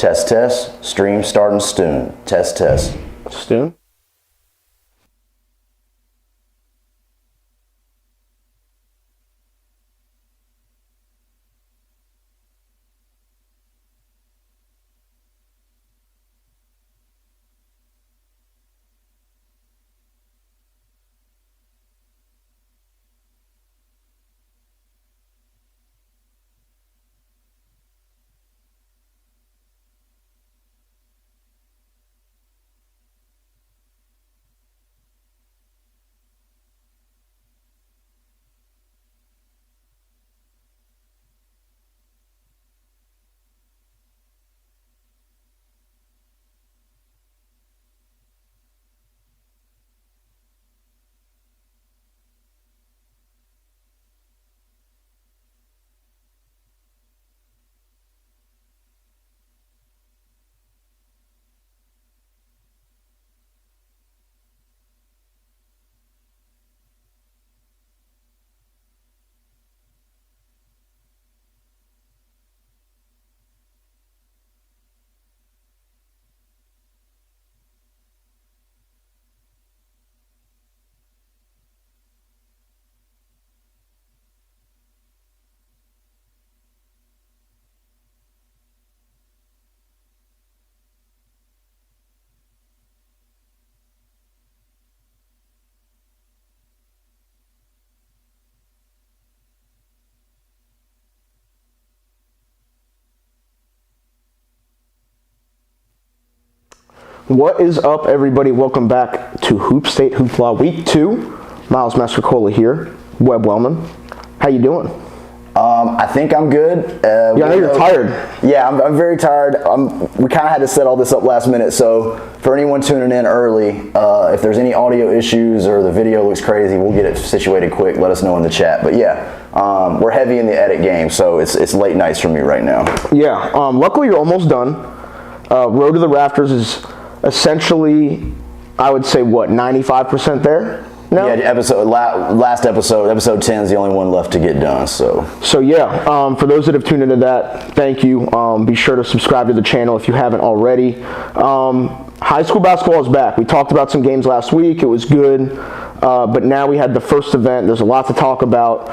Test, test. Stream starting soon. Test, test. Soon? What is up, everybody? Welcome back to Hoop State Hoopla Week 2. Miles Masercola here, Web Wellman. How you doing? I think I'm good. I know you're tired. Yeah, I'm very tired. We kind of had to set all this up last minute, so for anyone tuning in early, if there's any audio issues or the video looks crazy, we'll get it situated quick. Let us know in the chat. But yeah, we're heavy in the edit game, so it's late nights for me right now. Yeah, luckily you're almost done. Road to the Rafters is essentially, I would say, what, 95% there? No? Yeah, last episode 10 is the only one left to get done. So yeah, for those that have tuned into that, thank you. Be sure to subscribe to the channel if you haven't already. High school basketball is back. We talked about some games last week. It was good. But now we had the first event. There's a lot to talk about,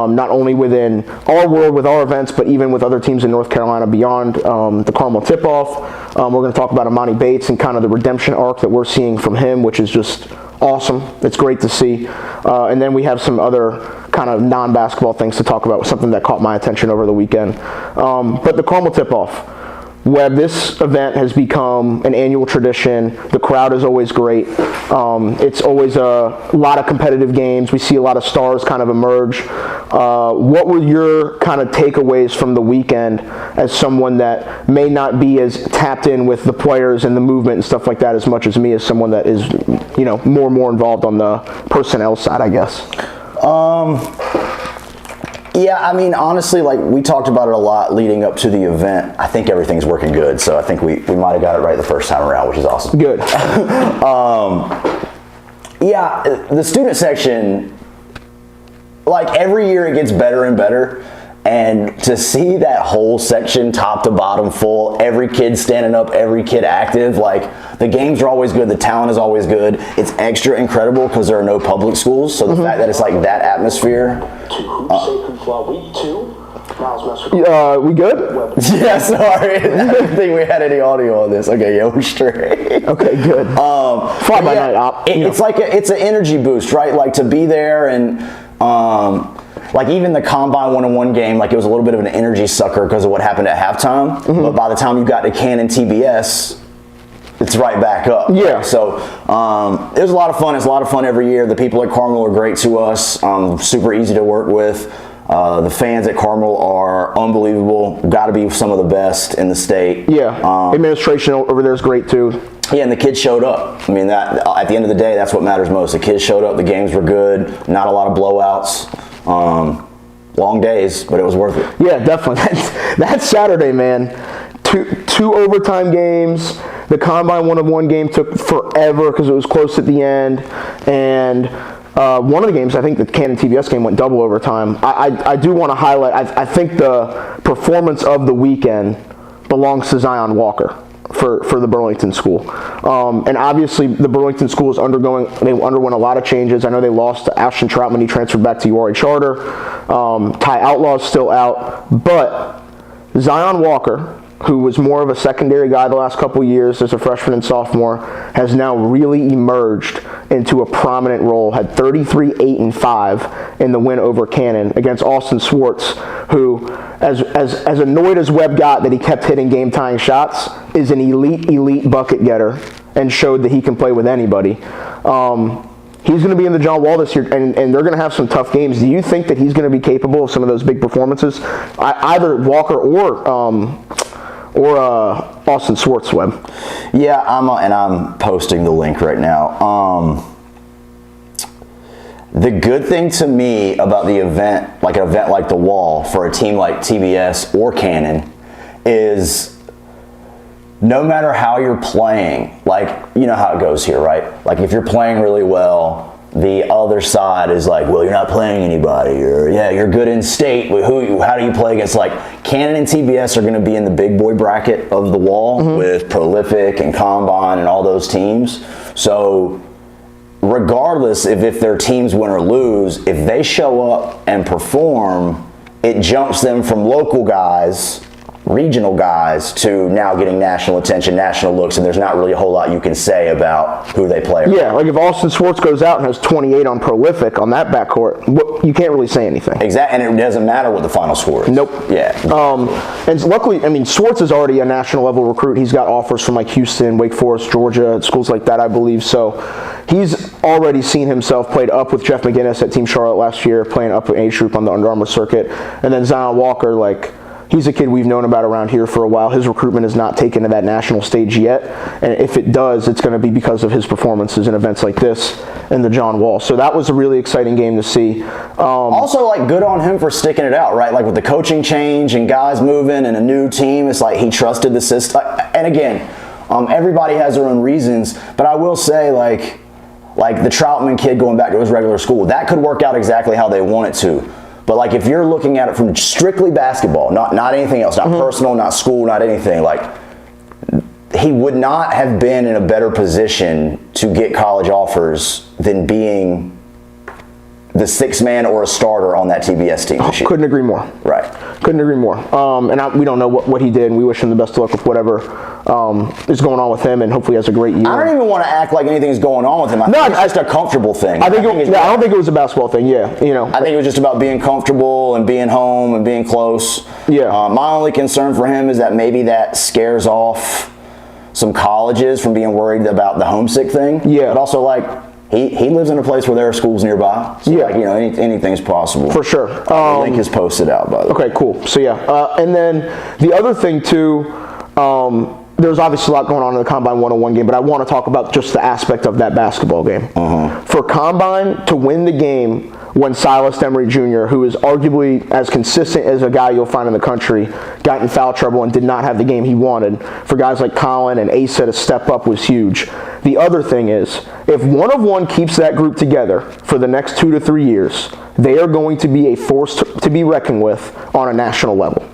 not only within our world with our events, but even with other teams in North Carolina beyond the Carmel tip-off. We're going to talk about Amani Bates and kind of the redemption arc that we're seeing from him, which is just awesome. It's great to see. And then we have some other kind of non-basketball things to talk about, something that caught my attention over the weekend. But the Carmel tip-off. Web, this event has become an annual tradition. The crowd is always great. It's always a lot of competitive games. We see a lot of stars kind of emerge. What were your kind of takeaways from the weekend as someone that may not be as tapped in with the players and the movement and stuff like that as much as me, as someone that is, you know, more and more involved on the personnel side, I guess? Yeah, I mean, honestly, like we talked about it a lot leading up to the event. I think everything's working good, so I think we might have got it right the first time around, which is awesome. Good. Yeah, the student section, like every year it gets better and better. And to see that whole section top to bottom full, every kid standing up, every kid active, like the games are always good, the talent is always good. It's extra incredible because there are no public schools, so the fact that it's like that atmosphere. We good? Yeah, sorry. I didn't think we had any audio on this. Okay, yeah, we're straight. Okay, good. Fly by night op. It's like it's an energy boost, right? Like to be there and like even the Combine 1-on-1 game, like it was a little bit of an energy sucker because of what happened at halftime. Mm-hmm. But by the time you got to Cannon TBS, it's right back up. Yeah. So it was a lot of fun. It's a lot of fun every year. The people at Carmel are great to us. Super easy to work with. The fans at Carmel are unbelievable. Got to be some of the best in the state. Yeah. Administration over there is great too. Yeah, and the kids showed up. I mean, that at the end of the day, that's what matters most. The kids showed up. The games were good. Not a lot of blowouts. Long days, but it was worth it. Yeah, definitely. That's Saturday, man. Two overtime games. The Combine 1-on-1 game took forever because it was close at the end. And one of the games, I think the Cannon TBS game went double overtime. I do want to highlight, I think the performance of the weekend belongs to Zion Walker for the Burlington school. And obviously the Burlington school is they underwent a lot of changes. I know they lost Ashton Troutman. He transferred back to URA Charter. Ty Outlaw's still out. But Zion Walker, who was more of a secondary guy the last couple years as a freshman and sophomore, has now really emerged into a prominent role. Had 33, 8, and 5 in the win over Cannon against Austin Swartz, who, as annoyed as Webb got that he kept hitting game-tying shots, is an elite bucket getter and showed that he can play with anybody. He's going to be in the John Wall this year, and they're going to have some tough games. Do you think that he's going to be capable of some of those big performances? Either Walker or Austin Swartz, Webb. Yeah, I'm posting the link right now. The good thing to me about the event, like an event like the Wall, for a team like TBS or Cannon, is no matter how you're playing, like, you know how it goes here, right? Like, if you're playing really well, the other side is like, well, you're not playing anybody, or yeah, you're good in state. How do you play against? Like, Cannon and TBS are going to be in the big boy bracket of the Wall with Prolific and Combine and all those teams. So regardless if their teams win or lose, if they show up and perform, it jumps them from local guys, regional guys, to now getting national attention, national looks, and there's not really a whole lot you can say about who they play. Yeah, like if Austin Swartz goes out and has 28 on Prolific on that backcourt, you can't really say anything. Exactly, and it doesn't matter what the final score is. Nope. Yeah. And luckily, I mean, Swartz is already a national level recruit. He's got offers from like Houston, Wake Forest, Georgia, schools like that, I believe. So he's already seen himself played up with Jeff McGinnis at Team Charlotte last year, playing up with age group on the Under Armour circuit. And then Zion Walker, like, he's a kid we've known about around here for a while. His recruitment is not taken to that national stage yet. And if it does, it's going to be because of his performances in events like this and the John Wall. So that was a really exciting game to see. Also, like, good on him for sticking it out, right? Like, with the coaching change and guys moving and a new team, it's like he trusted the system. And again, everybody has their own reasons. But I will say, like the Troutman kid going back to his regular school, that could work out exactly how they want it to. But, like, if you're looking at it from strictly basketball, not anything else, not personal, not school, not anything, like, he would not have been in a better position to get college offers than being the sixth man or a starter on that TBS team this year. Couldn't agree more. Right. Couldn't agree more. We don't know what he did, and we wish him the best of luck with whatever is going on with him, and hopefully he has a great year. I don't even want to act like anything's going on with him. I think it's just a comfortable thing. I don't think it was a basketball thing. Yeah, you know. I think it was just about being comfortable and being home and being close. Yeah. My only concern for him is that maybe that scares off some colleges from being worried about the homesick thing. Yeah. But also, like, he lives in a place where there are schools nearby. So, like, you know, anything's possible. For sure. The link is posted out, by the way. Okay, cool. So, yeah. And then the other thing, too, there's obviously a lot going on in the Combine 101 game, but I want to talk about just the aspect of that basketball game. For Combine to win the game when Silas Emery Jr., who is arguably as consistent as a guy you'll find in the country, got in foul trouble and did not have the game he wanted, for guys like Colin and Asa to step up was huge. The other thing is, if one of one keeps that group together for the next 2 to 3 years, they are going to be a force to be reckoned with on a national level.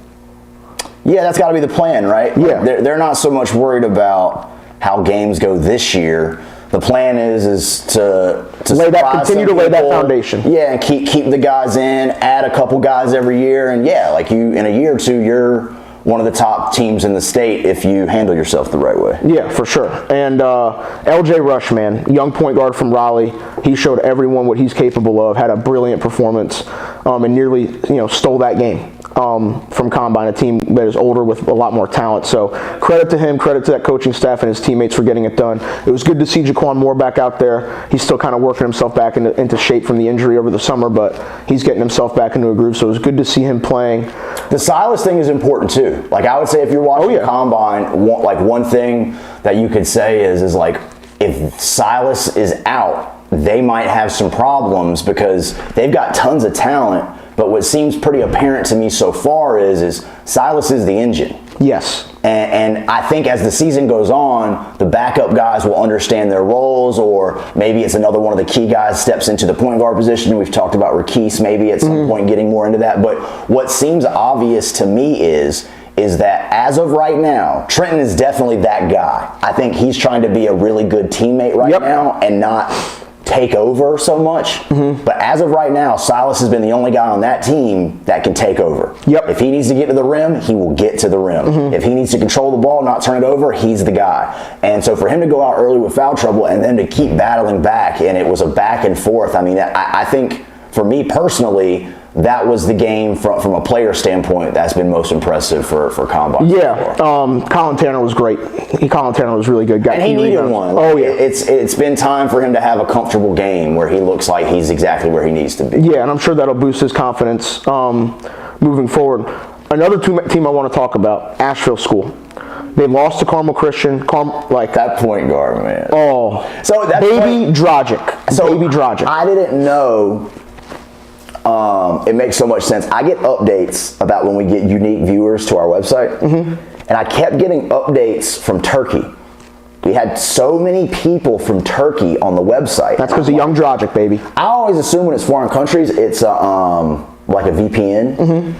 Yeah, that's got to be the plan, right? Yeah. They're not so much worried about how games go this year. The plan is to continue to lay that foundation. Yeah, and keep the guys in, add a couple guys every year, and yeah, like in a year or two, you're one of the top teams in the state if you handle yourself the right way. Yeah, for sure. And LJ Rush, man, young point guard from Raleigh, he showed everyone what he's capable of, had a brilliant performance, and nearly stole that game from Combine, a team that is older with a lot more talent. So credit to him, credit to that coaching staff and his teammates for getting it done. It was good to see Jaquan Moore back out there. He's still kind of working himself back into shape from the injury over the summer, but he's getting himself back into a groove, so it was good to see him playing. The Silas thing is important too. Like, I would say if you're watching Combine, one thing that you could say is like, if Silas is out, they might have some problems because they've got tons of talent. But what seems pretty apparent to me so far is Silas is the engine. Yes. And I think as the season goes on, the backup guys will understand their roles, or maybe it's another one of the key guys steps into the point guard position. We've talked about Rakis maybe at some point getting more into that. But what seems obvious to me is is that as of right now, Trenton is definitely that guy. I think he's trying to be a really good teammate right now and not take over so much. But as of right now, Silas has been the only guy on that team that can take over. If he needs to get to the rim, he will get to the rim. If he needs to control the ball, not turn it over, he's the guy. And so for him to go out early with foul trouble and then to keep battling back, and it was a back and forth. I mean, I think for me personally, that was the game from a player standpoint that's been most impressive for Combine. Colin Tanner was great. Colin Tanner was a really good guy. And he needed one. It's been time for him to have a comfortable game where he looks like he's exactly where he needs to be. Yeah, and I'm sure that'll boost his confidence moving forward. Another team I want to talk about, Asheville School. They lost to Carmel Christian. That point guard, man. So Baby Dragic. Baby Dragic. I didn't know. It makes so much sense. I get updates about when we get unique viewers to our website, and I kept getting updates from Turkey. We had so many people from Turkey on the website. That's because of young Dragic, baby. I always assume when it's foreign countries, it's like a VPN.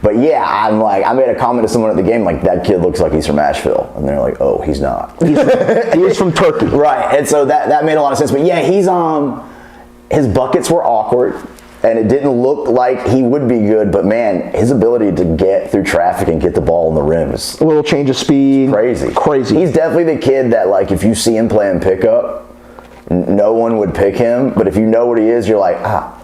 But yeah, I made a comment to someone at the game, like, that kid looks like he's from Asheville. And they're like, oh, he's not. He is from Turkey. Right, and so that made a lot of sense. But yeah, his buckets were awkward. And it didn't look like he would be good, but man, his ability to get through traffic and get the ball on the rim is a little change of speed. Crazy. He's definitely the kid that, like, if you see him playing pickup, no one would pick him. But if you know what he is, you're like, all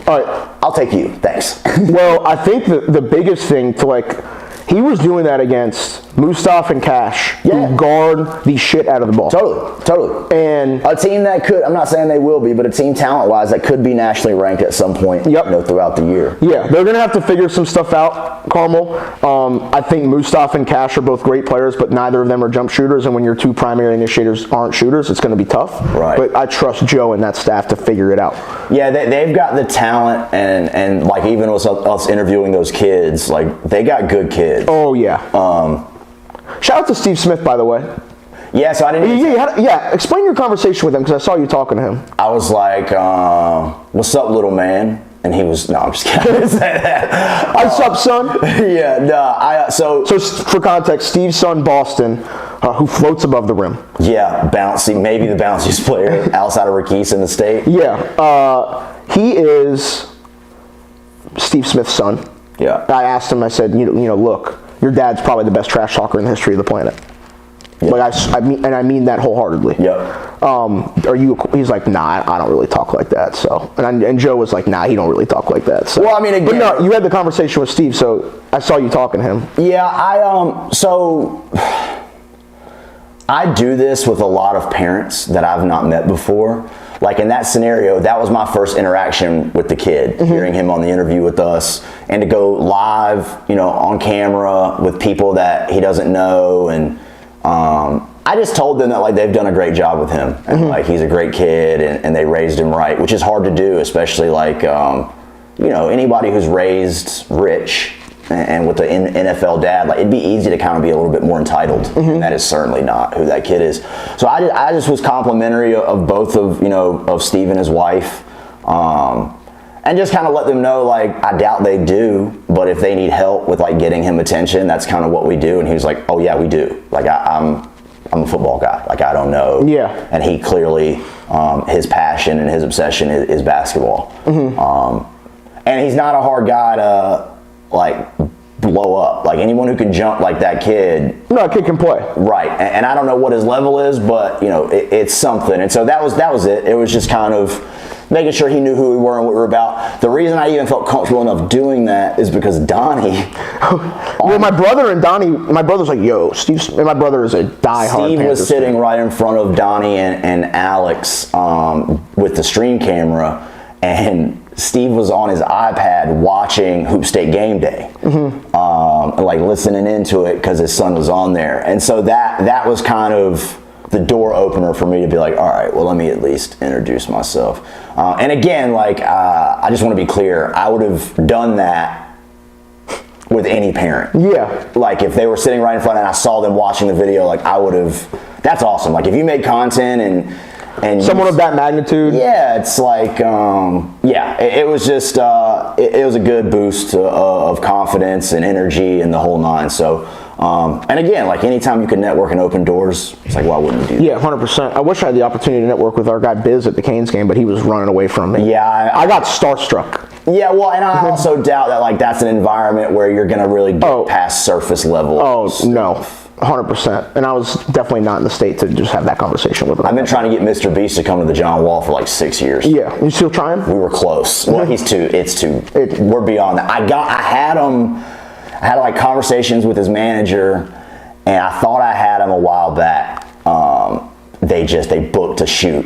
right, I'll take you. Thanks. Well, I think the biggest thing he was doing that against Mustaf and Cash, who guard the shit out of the ball. Totally. And a team that could, I'm not saying they will be, but a team talent-wise that could be nationally ranked at some point throughout the year. Yeah, they're going to have to figure some stuff out, Carmel. I think Mustaf and Cash are both great players, but neither of them are jump shooters, and when your two primary initiators aren't shooters, it's going to be tough. Right. But I trust Joe and that staff to figure it out. Yeah, they've got the talent, and like even with us interviewing those kids, like they got good kids. Oh, yeah. Shout out to Steve Smith, by the way. Yeah, so I didn't... explain your conversation with him, because I saw you talking to him. I was like, what's up, little man? And he was... No, I'm just kidding. I didn't say that. What's up, son? Yeah, no, So for context, Steve's son, Boston, who floats above the rim. Yeah, bouncy, maybe the bounciest player outside of Rakis in the state. Yeah, he is Steve Smith's son. Yeah. I asked him, I said, look, your dad's probably the best trash talker in the history of the planet. Yeah. Like I mean that wholeheartedly. Yeah. He's like, nah, I don't really talk like that. So, and Joe was like, nah, he don't really talk like that. So. Well, I mean, again, but no, you had the conversation with Steve, so I saw you talking to him. Yeah, so I do this with a lot of parents that I've not met before. Like in that scenario, that was my first interaction with the kid, hearing him on the interview with us, and to go live, on camera with people that he doesn't know. And I just told them that like they've done a great job with him, and like he's a great kid, and they raised him right, which is hard to do, especially like anybody who's raised rich and with the NFL dad, like it'd be easy to kind of be a little bit more entitled, and that is certainly not who that kid is. So I just was complimentary of both of Steve and his wife, and just kind of let them know, like, I doubt they do, but if they need help with like getting him attention, that's kind of what we do. And he was like, oh yeah, we do. Like I'm a football guy. Like I don't know. Yeah. And he clearly, his passion and his obsession is basketball. And he's not a hard guy to like blow up. Like anyone who can jump like that kid. No, a kid can play. Right. And I don't know what his level is, but it's something. And so that was it. It was just kind of making sure he knew who we were and what we were about. The reason I even felt comfortable enough doing that is because Donnie. Well, my brother and Donnie, my brother's like, yo, Steve, and my brother is a diehard Steve Panthers was sitting fan. right in front of Donnie and Alex with the stream camera, and Steve was on his iPad watching Hoop State Game Day, like listening into it because his son was on there. And so that was kind of the door opener for me to be like, all right, well, let me at least introduce myself. And again, like, I just want to be clear, I would have done that with any parent. Yeah. Like, if they were sitting right in front and I saw them watching the video, like, I would have, that's awesome. Like, if you make content and someone of that magnitude. Yeah, it's like, it was just, it was a good boost of confidence and energy and the whole nine. So, and again, like anytime you can network and open doors, it's like, why wouldn't you do that? Yeah, 100%. I wish I had the opportunity to network with our guy Biz at the Canes game, but he was running away from me. Yeah, I got starstruck. Yeah, well, and I also doubt that like that's an environment where you're gonna really get past surface level. Oh no, 100%. And I was definitely not in the state to just have that conversation with him. I've been trying to get Mr. Beast to come to the John Wall for like 6 years. Yeah, you still trying? We were close. Well, we're beyond that. I had like conversations with his manager, and I thought I had him a while back. They booked a shoot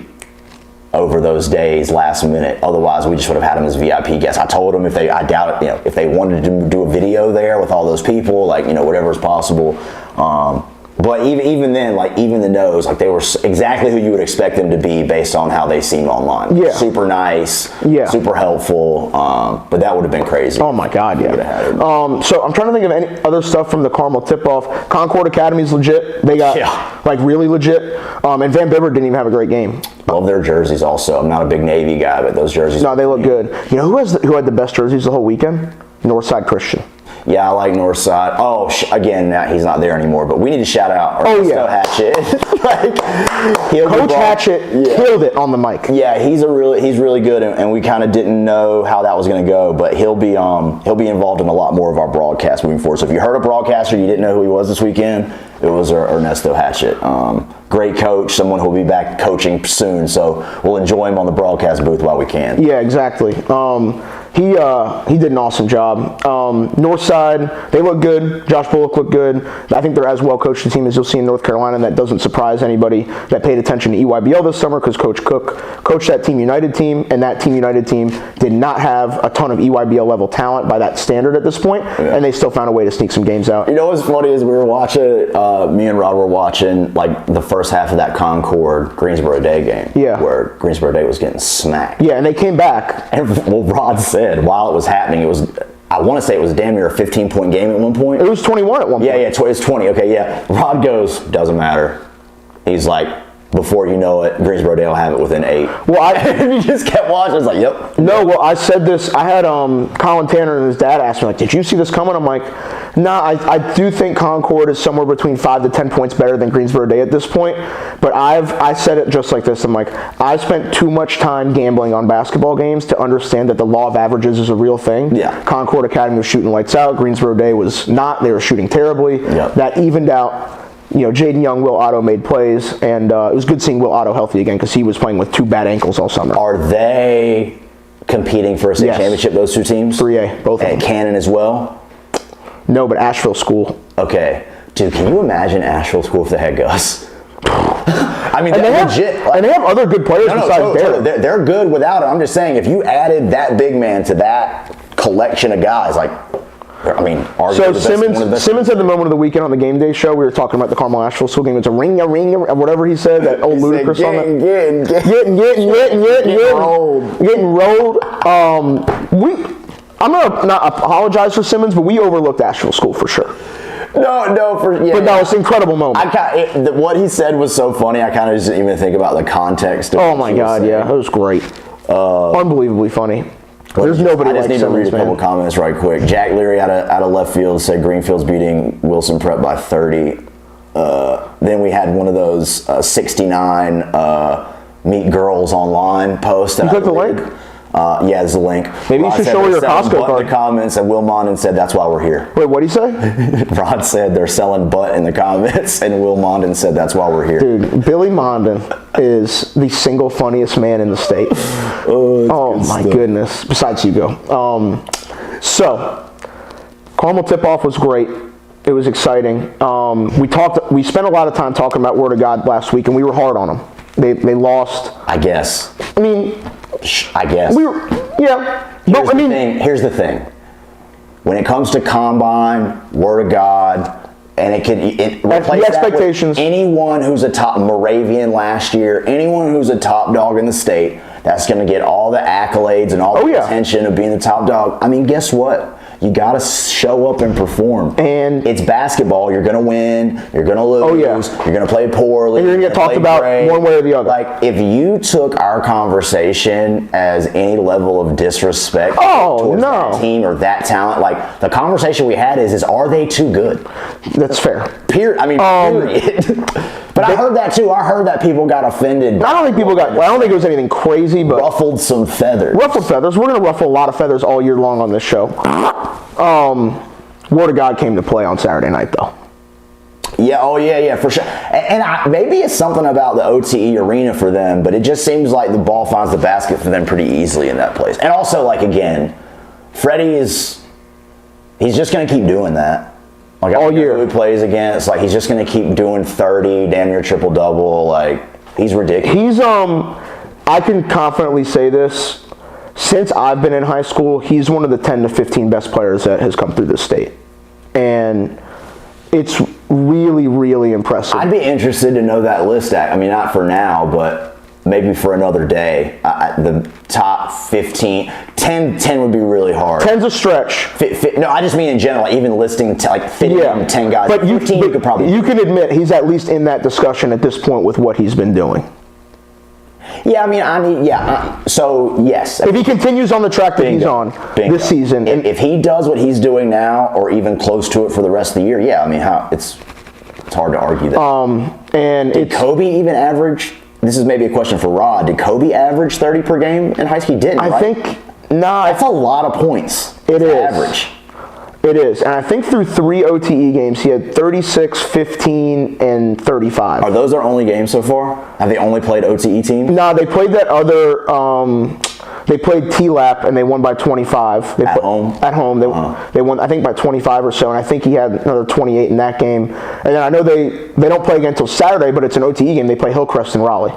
over those days last minute. Otherwise, we just would have had him as VIP guest. I told him if they wanted to do a video there with all those people, like, whatever is possible. But even then, like, even the no's, like, they were exactly who you would expect them to be based on how they seemed online. Yeah. Super nice. Yeah. Super helpful. But that would have been crazy. Oh my God, yeah. So I'm trying to think of any other stuff from the Carmel tip-off. Concord Academy's legit. They got like really legit. And Van Bibber didn't even have a great game. Love their jerseys also. I'm not a big Navy guy, but those jerseys. No, they look good. You know who had the best jerseys the whole weekend? Northside Christian. Yeah, I like Northside. Oh, again, he's not there anymore, but we need to shout out Hatchet. Coach Hatchet killed it on the mic. Yeah, he's really good, and we kind of didn't know how that was going to go, but he'll be involved in a lot more of our broadcast moving forward. So if you heard a broadcaster, you didn't know who he was this weekend, it was Ernesto Hatchet. Great coach, someone who'll be back coaching soon, so we'll enjoy him on the broadcast booth while we can. Yeah, exactly. He did an awesome job. Northside, they look good. Josh Bullock looked good. I think they're as well coached a team as you'll see in North Carolina, and that doesn't surprise anybody that paid attention to EYBL this summer, because Coach Cook coached that Team United team, and that Team United team did not have a ton of EYBL level talent by that standard at this point, and they still found a way to sneak some games out. You know what's funny is we were watching, me and Rod were watching like the first half of that Concord Greensboro Day game, where Greensboro Day was getting smacked. Yeah, and they came back. And Rod said while it was happening, I want to say it was damn near a 15-point game at one point. It was 21 at one point. Yeah, it was 20. Okay, yeah. Rod goes, doesn't matter. He's like, before you know it, Greensboro Day will have it within 8. Well, he just kept watching. I was like, yep. No, well, I said this. I had Colin Tanner and his dad ask me, like, did you see this coming? I'm like, nah, I do think Concord is somewhere between 5 to 10 points better than Greensboro Day at this point. But I said it just like this. I'm like, I've spent too much time gambling on basketball games to understand that the law of averages is a real thing. Yeah. Concord Academy was shooting lights out. Greensboro Day was not. They were shooting terribly. Yep. That evened out. Jaden Young, Will Otto made plays, and it was good seeing Will Otto healthy again, because he was playing with 2 bad ankles all summer. Are they competing for a state championship, those 2 teams? 3A, both of them. And Cannon as well? No, but Asheville School. Okay. Dude, can you imagine Asheville School if they had Gus? I mean, and they legit. And they have other good players besides Derek. They're good without him. I'm just saying, if you added that big man to that collection of guys, like, I mean, so Simmons had the moment of the weekend on the game day show. We were talking about the Carmel Asheville School game. It's a ring, whatever he said. That old ludicrous song. Getting rolled. I'm gonna not apologize for Simmons, but we overlooked Asheville School for sure. But that was an incredible moment. What he said was so funny. I kind of didn't even think about the context. Oh my God, yeah, it was great. Unbelievably funny. There's nobody. I just need to read a couple comments right quick. Jack Leary out of left field said Greenfield's beating Wilson Prep by 30. Then we had one of those 69 meet girls online posts. You click the link? Yeah, there's a link. Maybe you should show your Costco card. In the comments, and Will Mondin said that's why we're here. Wait, what did he say? Rod said they're selling butt in the comments, and Will Mondin said that's why we're here. Dude, Billy Mondin is the single funniest man in the state. Oh my goodness. Besides Hugo. So, Carmel tip-off was great. It was exciting. We spent a lot of time talking about Word of God last week, and we were hard on them. They lost. I guess. I mean, I guess. Here's the thing. When it comes to Combine, Word of God, and it replace the expectations. Anyone who's a top Moravian last year, anyone who's a top dog in the state, that's going to get all the accolades and all the attention of being the top dog. I mean, guess what? You got to show up and perform. And it's basketball. You're going to win. You're going to lose. Oh, yeah. You're going to play poorly. And you're going to get talked about one way or the other. Like, if you took our conversation as any level of disrespect towards that team or that talent, like, the conversation we had is are they too good? That's fair. Period. But I heard that too. I heard that people got offended. I don't think people got. Well, I don't think it was anything crazy, but ruffled some feathers. Ruffled feathers. We're gonna ruffle a lot of feathers all year long on this show. Word of God came to play on Saturday night, though. Yeah. Oh, yeah, for sure. And maybe it's something about the OTE arena for them, but it just seems like the ball finds the basket for them pretty easily in that place. And also, like, again, Freddie he's just gonna keep doing that. Like, all year who he plays against, like, he's just going to keep doing 30, damn near triple-double. Like, he's ridiculous. He's, I can confidently say this. Since I've been in high school, he's one of the 10 to 15 best players that has come through this state. And it's really, really impressive. I'd be interested to know that list. I mean, not for now, but maybe for another day. The top 15, 10 would be really hard. 10's a stretch. No, I just mean in general, even listing fitting 10 guys. But 15 you could probably. You can admit he's at least in that discussion at this point with what he's been doing. Yeah, I mean, so yes. If he continues on the track that he's on this season, if he does what he's doing now, or even close to it for the rest of the year, yeah, I mean, it's hard to argue that. And did Kobe even average? This is maybe a question for Rod. Did Kobe average 30 per game in high school? He didn't, I think, that's a lot of points. It is. Average. It is. And I think through 3 OTE games, he had 36, 15, and 35. Are those our only games so far? Have they only played OTE teams? No, they played that other, they played T-Lap, and they won by 25. At home? At home. They won, I think, by 25 or so, and I think he had another 28 in that game. And then I know they don't play again until Saturday, but it's an OTE game. They play Hillcrest and Raleigh.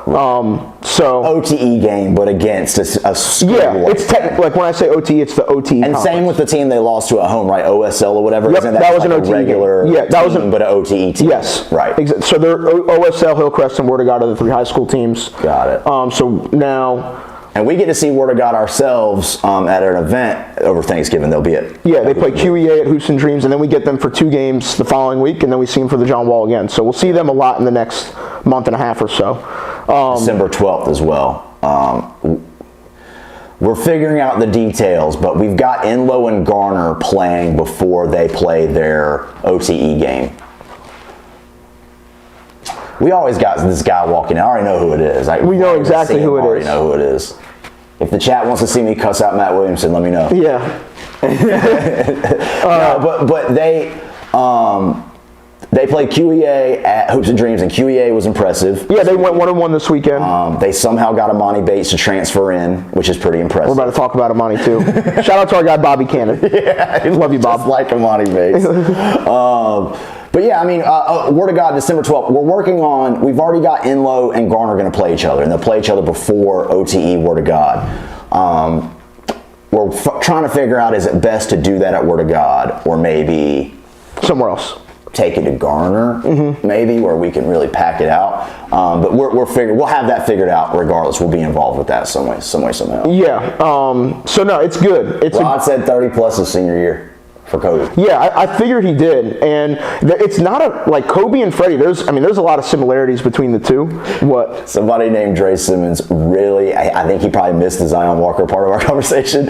So OTE game, but against a school. Yeah, it's technically, like, when I say OTE, it's the OTE And conference. same with the team they lost to at home, right? OSL or whatever. Yep, Isn't that was like an OTE regular game. Yeah, that was but an OTE team. Yes, right. So they're OSL, Hillcrest, and Word of God are the 3 high school teams. Got it. So now. And we get to see Word of God ourselves at an event over Thanksgiving. They'll be at. Yeah, they play QEA at Hoops and Dreams, and then we get them for 2 games the following week, and then we see them for the John Wall again. So we'll see them a lot in the next month and a half or so. December 12th as well. We're figuring out the details, but we've got Enloe and Garner playing before they play their OTE game. We always got this guy walking in. I already know who it is. We know exactly who it is. I already know who it is. If the chat wants to see me cuss out Matt Williamson, let me know. Yeah. No, but they played QEA at Hoops and Dreams, and QEA was impressive. Yeah, they went 1-1 this weekend. They somehow got Amani Bates to transfer in, which is pretty impressive. We're about to talk about Amani, too. Shout out to our guy, Bobby Cannon. Yeah, love you, Bob. Just like Amani Bates. But yeah, I mean, Word of God, December 12th. We've already got Enloe and Garner going to play each other, and they'll play each other before OTE Word of God. We're trying to figure out, is it best to do that at Word of God, or maybe somewhere else? Take it to Garner, maybe, where we can really pack it out. But we'll have that figured out regardless. We'll be involved with that some way, somehow. Yeah. So no, it's good. Rod said 30 plus his senior year for Kobe. Yeah, I figured he did, and it's not like Kobe and Freddie. There's a lot of similarities between the two. What? Somebody named Dre Simmons really, I think he probably missed the Zion Walker part of our conversation.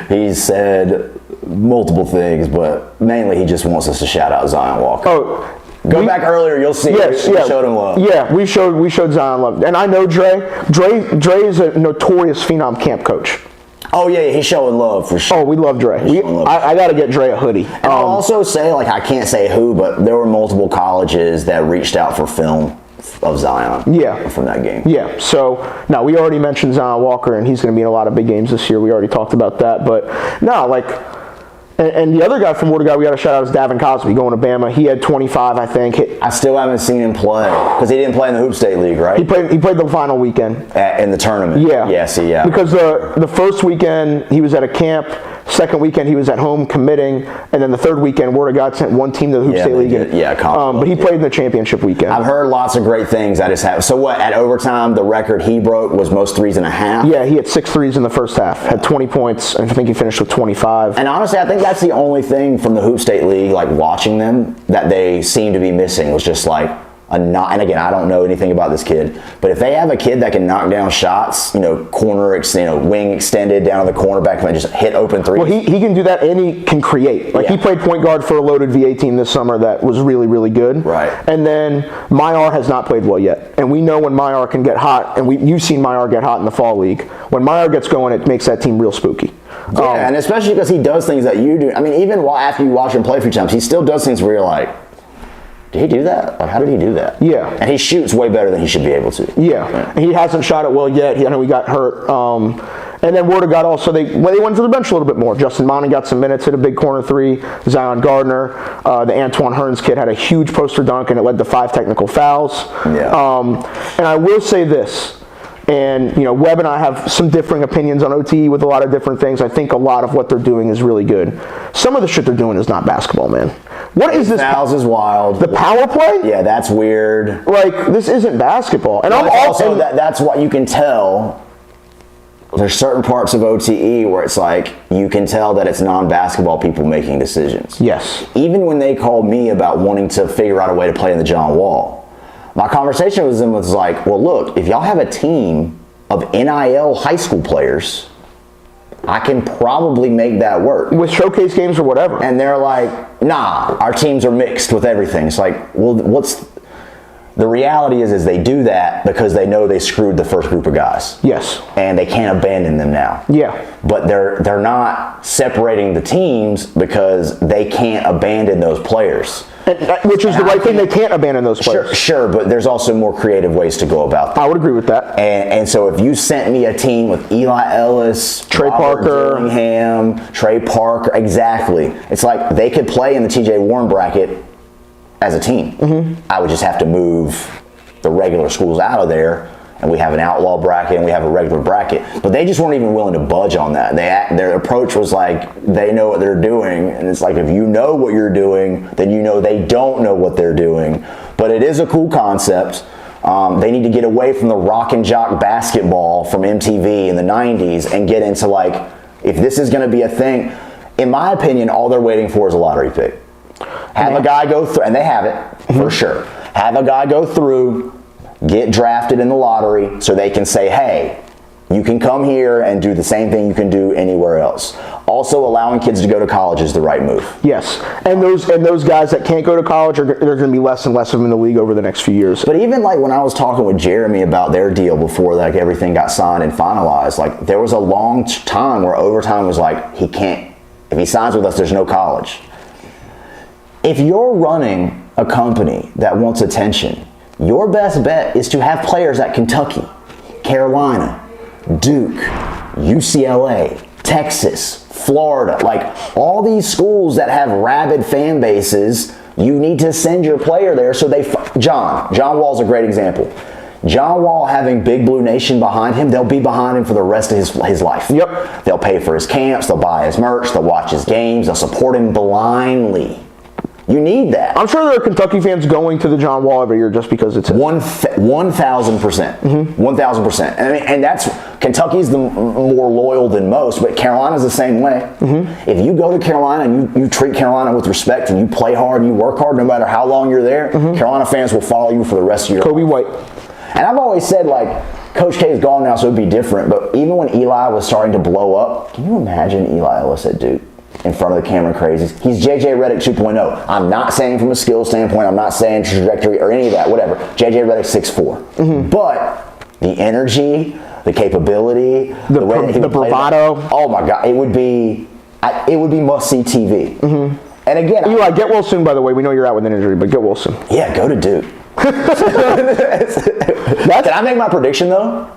He said multiple things, but mainly he just wants us to shout out Zion Walker. Oh, Go back earlier, you'll see. Yes, we showed him love. Yeah, we showed Zion love, and I know Dre. Dre is a notorious phenom camp coach. Oh yeah, he's showing love for sure. Oh, we love Dre. I got to get Dre a hoodie. And I'll also say, like, I can't say who, but there were multiple colleges that reached out for film of Zion. Yeah. From that game. Yeah. So now we already mentioned Zion Walker, and he's going to be in a lot of big games this year. We already talked about that, but no, like. And the other guy from Word of God we got to shout out is Davin Cosby going to Bama. He had 25, I think. I still haven't seen him play because he didn't play in the Hoop State League, right? He played the final weekend in the tournament. Yeah. Yeah. Because the first weekend he was at a camp. Second weekend, he was at home committing. And then the third weekend, word of God sent one team to the Hoop State League. But he played in the championship weekend. I've heard lots of great things. I just have. So what, at overtime, the record he broke was most threes and a half? Yeah, he had 6 threes in the first half, had 20 points, and I think he finished with 25. And honestly, I think that's the only thing from the Hoop State League, like watching them, that they seem to be missing was just like and again, I don't know anything about this kid, but if they have a kid that can knock down shots, corner, wing extended down to the cornerback and just hit open threes. Well, he can do that, and he can create. He played point guard for a loaded VA team this summer that was really, really good. Right. And then Mayar has not played well yet, and we know when Mayar can get hot, and you've seen Mayar get hot in the fall league. When Mayar gets going, it makes that team real spooky. Yeah, and especially because he does things that you do. I mean, even after you watch him play a few times, he still does things where you're like, did he do that? Like, how did he do that? Yeah. And he shoots way better than he should be able to. Yeah. He hasn't shot it well yet. I know he got hurt. And then word of God also, they went to the bench a little bit more. Justin Monty got some minutes, hit a big corner three. Zion Gardner, the Antoine Hearns kid, had a huge poster dunk, and it led to 5 technical fouls. Yeah. And I will say this. And, Webb and I have some differing opinions on OTE with a lot of different things. I think a lot of what they're doing is really good. Some of the shit they're doing is not basketball, man. What is this? Fouls is wild. The power play? Yeah, that's weird. Like, this isn't basketball. And I'm also that's what you can tell. There's certain parts of OTE where it's like, you can tell that it's non-basketball people making decisions. Yes. Even when they called me about wanting to figure out a way to play in the John Wall, my conversation with them was like, well, look, if y'all have a team of NIL high school players, I can probably make that work. With showcase games or whatever. And they're like, nah, our teams are mixed with everything. It's like, well, the reality is they do that because they know they screwed the first group of guys. Yes. And they can't abandon them now. Yeah. But they're not separating the teams because they can't abandon those players. Which is the right thing. They can't abandon those players. Sure, but there's also more creative ways to go about that. I would agree with that. And so if you sent me a team with Eli Ellis, Trey Parker, Dillingham, Trey Parker, exactly. It's like they could play in the TJ Warren bracket as a team. Mm-hmm. I would just have to move the regular schools out of there, and we have an outlaw bracket and we have a regular bracket. But they just weren't even willing to budge on that. Their approach was like, they know what they're doing, and it's like, if you know what you're doing, then you know they don't know what they're doing. But it is a cool concept. They need to get away from the rock and jock basketball from MTV in the 90s and get into, like, if this is going to be a thing, in my opinion, all they're waiting for is a lottery pick. Have a guy go through, and they have it, for sure. Have a guy go through, get drafted in the lottery so they can say, hey, you can come here and do the same thing you can do anywhere else. Also, allowing kids to go to college is the right move. Yes, and those guys that can't go to college, there's going to be less and less of them in the league over the next few years. But even like when I was talking with Jeremy about their deal before like everything got signed and finalized, like there was a long time where overtime was like, he can't, if he signs with us, there's no college. If you're running a company that wants attention, your best bet is to have players at Kentucky, Carolina, Duke, UCLA, Texas, Florida, like all these schools that have rabid fan bases. You need to send your player there so John Wall's a great example. John Wall having Big Blue Nation behind him, they'll be behind him for the rest of his life. Yep. They'll pay for his camps, they'll buy his merch, they'll watch his games, they'll support him blindly. You need that. I'm sure there are Kentucky fans going to the John Wall every year just because it's 1,000%. 1,000%. And that's, Kentucky's the more loyal than most, but Carolina's the same way. Mm-hmm. If you go to Carolina and you treat Carolina with respect and you play hard and you work hard no matter how long you're there, Carolina fans will follow you for the rest of your Kobe life. White. And I've always said, like, Coach K is gone now, so it'd be different. But even when Eli was starting to blow up, can you imagine Eli Ellis at Duke? In front of the Cameron Crazies. He's JJ Redick 2.0. I'm not saying from a skill standpoint, I'm not saying trajectory or any of that, whatever. JJ Redick 6'4". Mm-hmm. But the energy, the capability, the way that the bravado. Oh my God, it would be must-see TV. Mm-hmm. And again, Eli, get well soon, by the way. We know you're out with an injury, but get well soon. Yeah, go to Duke. Can I make my prediction, though?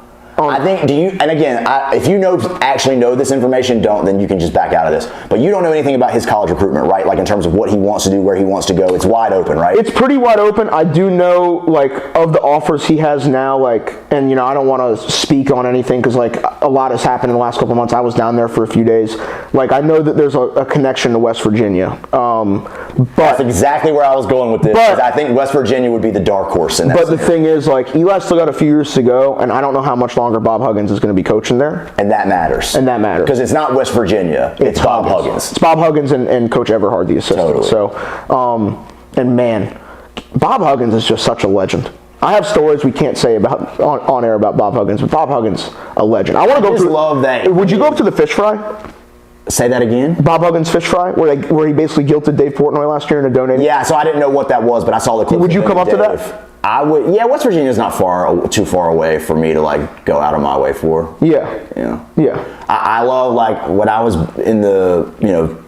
I think, and again, if you actually know this information, then you can just back out of this. But you don't know anything about his college recruitment, right? Like in terms of what he wants to do, where he wants to go. It's wide open, right? It's pretty wide open. I do know, like, of the offers he has now, like, and, I don't want to speak on anything because, like, a lot has happened in the last couple of months. I was down there for a few days. Like, I know that there's a connection to West Virginia. But that's exactly where I was going with this. Because I think West Virginia would be the dark horse in that. But the thing is, like, Eli still got a few years to go, and I don't know how much longer Bob Huggins is going to be coaching there. And that matters. Because it's not West Virginia. It's Bob Huggins. It's Bob Huggins and Coach Everhard, the assistant. Totally. So, and man, Bob Huggins is just such a legend. I have stories we can't say about on air about Bob Huggins, but Bob Huggins, a legend. I want to go to. Love that. Would you go up to the fish fry? Say that again? Bob Huggins fish fry, where he basically guilted Dave Portnoy last year into donating. Yeah, so I didn't know what that was, but I saw the clip. Would you come up to that? I would. Yeah, West Virginia's not too far away for me to like go out of my way for. Yeah. I love, like, when I was in the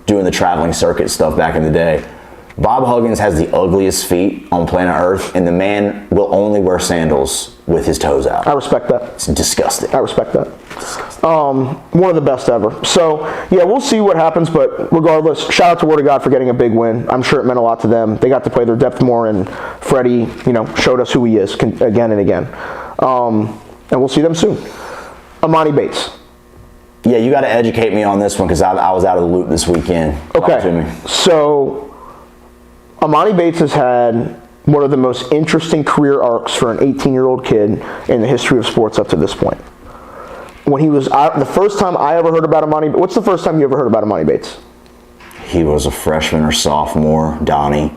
doing the traveling circuit stuff back in the day. Bob Huggins has the ugliest feet on planet Earth, and the man will only wear sandals with his toes out. I respect that. It's disgusting. I respect that. One of the best ever. So, yeah, we'll see what happens, but regardless, shout out to Word of God for getting a big win. I'm sure it meant a lot to them. They got to play their depth more, and Freddie, showed us who he is again and again. And we'll see them soon. Amani Bates. Yeah, you got to educate me on this one because I was out of the loop this weekend. Okay, so Amani Bates has had one of the most interesting career arcs for an 18-year-old kid in the history of sports up to this point. When he was the first time I ever heard about Amani, what's the first time you ever heard about Amani Bates? He was a freshman or sophomore, Donnie.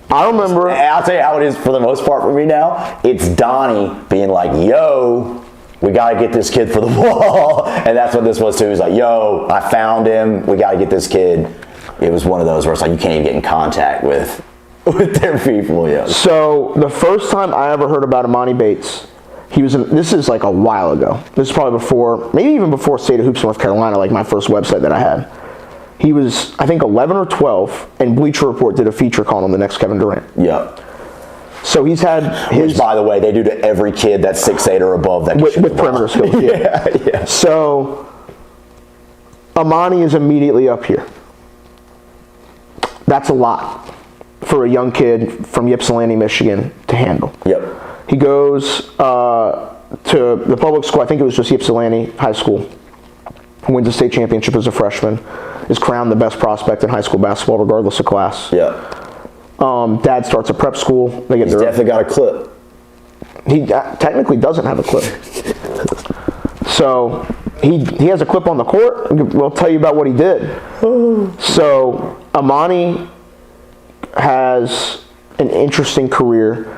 I remember. I'll tell you how it is for the most part for me now. It's Donnie being like, yo, we got to get this kid for the ball. And that's what this was too. He's like, yo, I found him. We got to get this kid. It was one of those where it's like you can't even get in contact with their people. Yeah. So the first time I ever heard about Amani Bates, this is like a while ago. This is probably maybe even before State of Hoops, North Carolina, like my first website that I had. He was, I think, 11 or 12, and Bleacher Report did a feature calling him the next Kevin Durant. Yeah. So he's had which, by the way, they do to every kid that's 6'8" or above that with perimeter skills. Yeah. So Amani is immediately up here. That's a lot for a young kid from Ypsilanti, Michigan to handle. Yep. He goes to the public school, I think it was just Ypsilanti High School, wins a state championship as a freshman, is crowned the best prospect in high school basketball regardless of class. Yeah. Dad starts a prep school. He's definitely got a clip. He technically doesn't have a clip. So he has a clip on the court. We'll tell you about what he did. So Amani has an interesting career,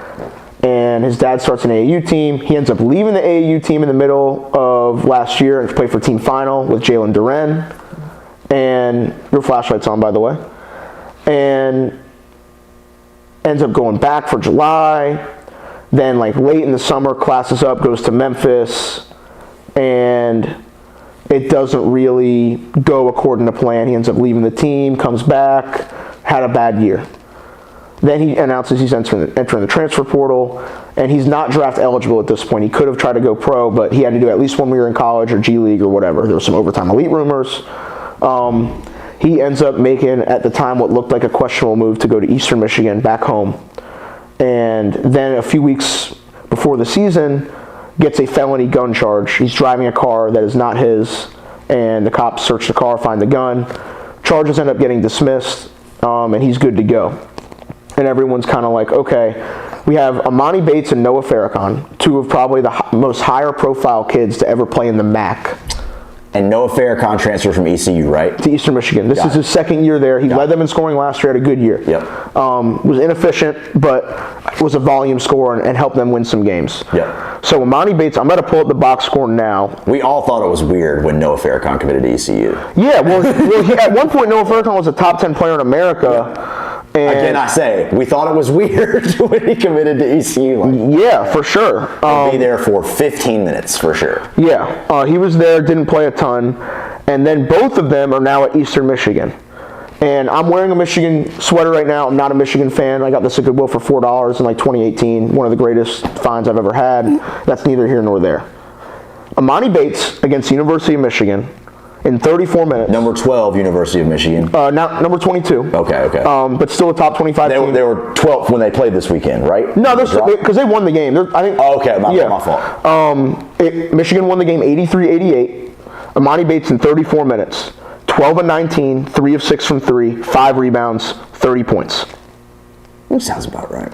and his dad starts an AAU team. He ends up leaving the AAU team in the middle of last year and played for team final with Jalen Duren. And your flashlight's on, by the way. And ends up going back for July. Then, like, late in the summer, classes up, goes to Memphis, and it doesn't really go according to plan. He ends up leaving the team, comes back, had a bad year. Then he announces he's entering the transfer portal, and he's not draft eligible at this point. He could have tried to go pro, but he had to do at least 1 year in college or G League or whatever. There was some overtime elite rumors. He ends up making, at the time, what looked like a questionable move to go to Eastern Michigan, back home. And then a few weeks before the season, gets a felony gun charge. He's driving a car that is not his, and the cops search the car, find the gun. Charges end up getting dismissed, and he's good to go. And everyone's kind of like, okay, we have Amani Bates and Noah Farrakhan, two of probably the most higher profile kids to ever play in the MAC. And Noah Farrakhan transferred from ECU, right? To Eastern Michigan. This is his second year there. He led them in scoring last year, had a good year. Yep. Was inefficient, but was a volume scorer and helped them win some games. Yep. So Amani Bates, I'm going to pull up the box score now. We all thought it was weird when Noah Farrakhan committed to ECU. Yeah, well at one point Noah Farrakhan was a top 10 player in America. Yeah. Again, I say, we thought it was weird when he committed to ECU. Yeah, for sure. He'd be there for 15 minutes, for sure. Yeah, he was there, didn't play a ton. And then both of them are now at Eastern Michigan. And I'm wearing a Michigan sweater right now. I'm not a Michigan fan. I got this at Goodwill for $4 in like 2018. One of the greatest finds I've ever had. That's neither here nor there. Amani Bates against the University of Michigan in 34 minutes. Number 12, University of Michigan. Now number 22. Okay. But still a top 25 team. They were 12th when they played this weekend, right? No, because they won the game. I think. Oh, okay, my fault. Michigan won the game 83-88. Amani Bates in 34 minutes. 12 of 19, 3 of 6 from 3, 5 rebounds, 30 points. That sounds about right.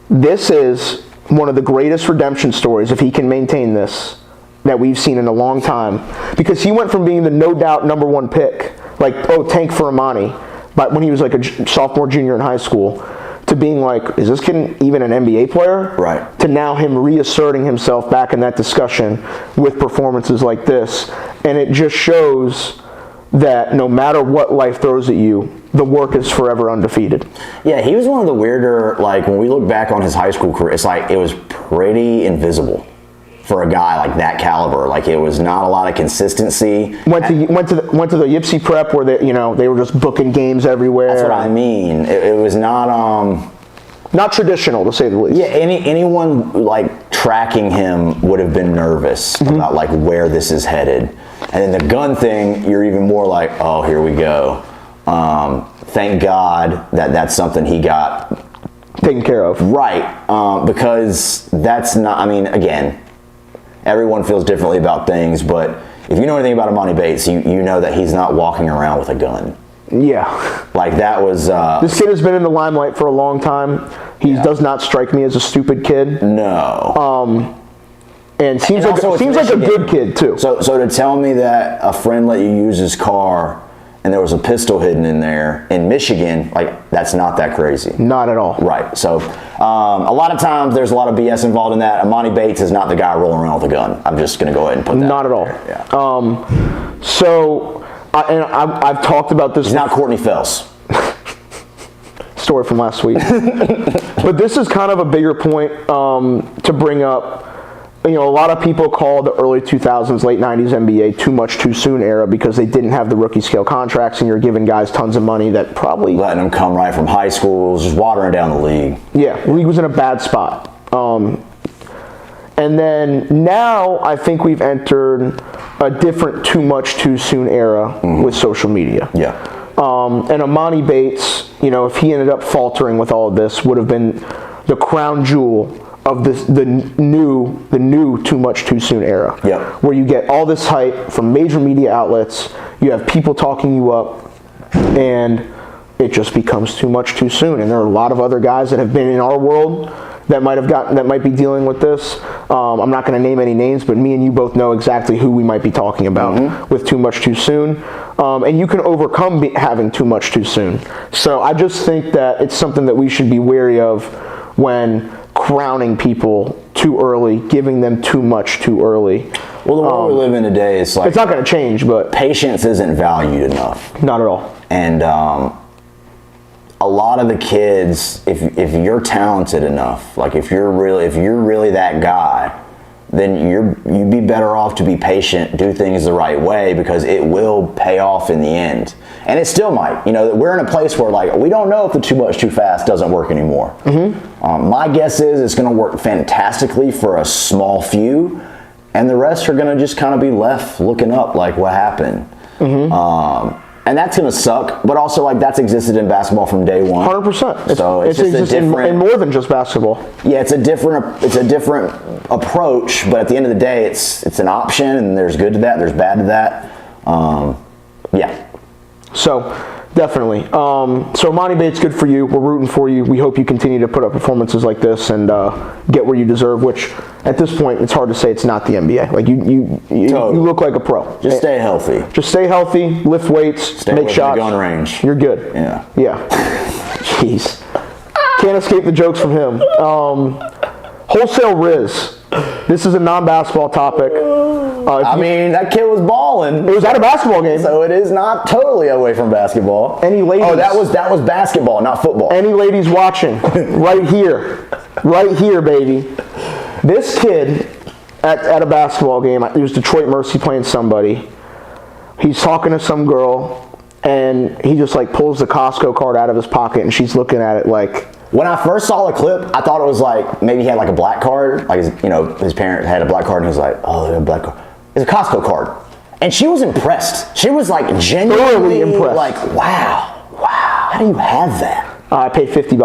This is one of the greatest redemption stories, if he can maintain this, that we've seen in a long time. Because he went from being the no doubt number 1 pick, like, tank for Amani, but when he was like a sophomore, junior in high school, to being like, is this kid even an NBA player? Right. To now him reasserting himself back in that discussion with performances like this. And it just shows that no matter what life throws at you, the work is forever undefeated. Yeah, he was one of the weirder, like, when we look back on his high school career, it's like it was pretty invisible for a guy like that caliber. Like, it was not a lot of consistency. Went to the Yipsy prep where they were just booking games everywhere. That's what I mean. It was not traditional, to say the least. Yeah, anyone like tracking him would have been nervous about like where this is headed. And then the gun thing, you're even more like, oh, here we go. Thank God that's something he got taken care of. Right, because that's not, I mean, again, everyone feels differently about things, but if you know anything about Amani Bates, you know that he's not walking around with a gun. Yeah. Like, that was... this kid has been in the limelight for a long time. He does not strike me as a stupid kid. No. And seems like a good kid, too. So to tell me that a friend let you use his car and there was a pistol hidden in there in Michigan, like, that's not that crazy. Not at all. Right. So a lot of times there's a lot of BS involved in that. Amani Bates is not the guy rolling around with a gun. I'm just going to go ahead and put that Not at all. Yeah. I've talked about this. He's not Courtney Fells. Story from last week. But this is kind of a bigger point to bring up. A lot of people call the early 2000s, late 90s NBA too much too soon era because they didn't have the rookie scale contracts and you're giving guys tons of money that probably... Letting them come right from high school, just watering down the league. Yeah, the league was in a bad spot. And then now I think we've entered a different too much too soon era with social media. Yeah. And Amani Bates, if he ended up faltering with all of this, would have been the crown jewel of the new too much too soon era. Yeah. Where you get all this hype from major media outlets, you have people talking you up, and it just becomes too much too soon. And there are a lot of other guys that have been in our world that might be dealing with this. I'm not going to name any names, but me and you both know exactly who we might be talking about with too much too soon. And you can overcome having too much too soon. So I just think that it's something that we should be wary of when crowning people too early, giving them too much too early. Well, the world we live in today is like... It's not going to change, but... Patience isn't valued enough. Not at all. And a lot of the kids, if you're talented enough, like if you're really that guy, then you'd be better off to be patient, do things the right way, because it will pay off in the end. And it still might. We're in a place where, like, we don't know if the too much too fast doesn't work anymore. My guess is it's going to work fantastically for a small few, and the rest are going to just kind of be left looking up, like, what happened. And that's going to suck, but also, like, that's existed in basketball from day one. 100%. So it's just a different... in more than just basketball. Yeah, it's a different approach, but at the end of the day, it's an option, and there's good to that, there's bad to that. Yeah. So, definitely. So, Amani Bates, good for you. We're rooting for you. We hope you continue to put up performances like this and get where you deserve, which, at this point, it's hard to say it's not the NBA. Like, you look like a pro. Just stay healthy. Just stay healthy, lift weights, make shots. Gun range. You're good. Yeah. Jeez. Can't escape the jokes from him. Wholesale Riz. This is a non-basketball topic. That kid was balling. It was at a basketball game. So it is not totally away from basketball. Any ladies? Oh, that was basketball, not football. Any ladies watching? Right here, baby. This kid at a basketball game, it was Detroit Mercy playing somebody. He's talking to some girl, and he just, like, pulls the Costco card out of his pocket, and she's looking at it like, When I first saw the clip, I thought it was like maybe he had like a black card, like his parent had a black card, and he was like, "Oh, they have a black card." It's a Costco card, and she was impressed. She was like genuinely impressed. like, "Wow, how do you have that?" I paid $50,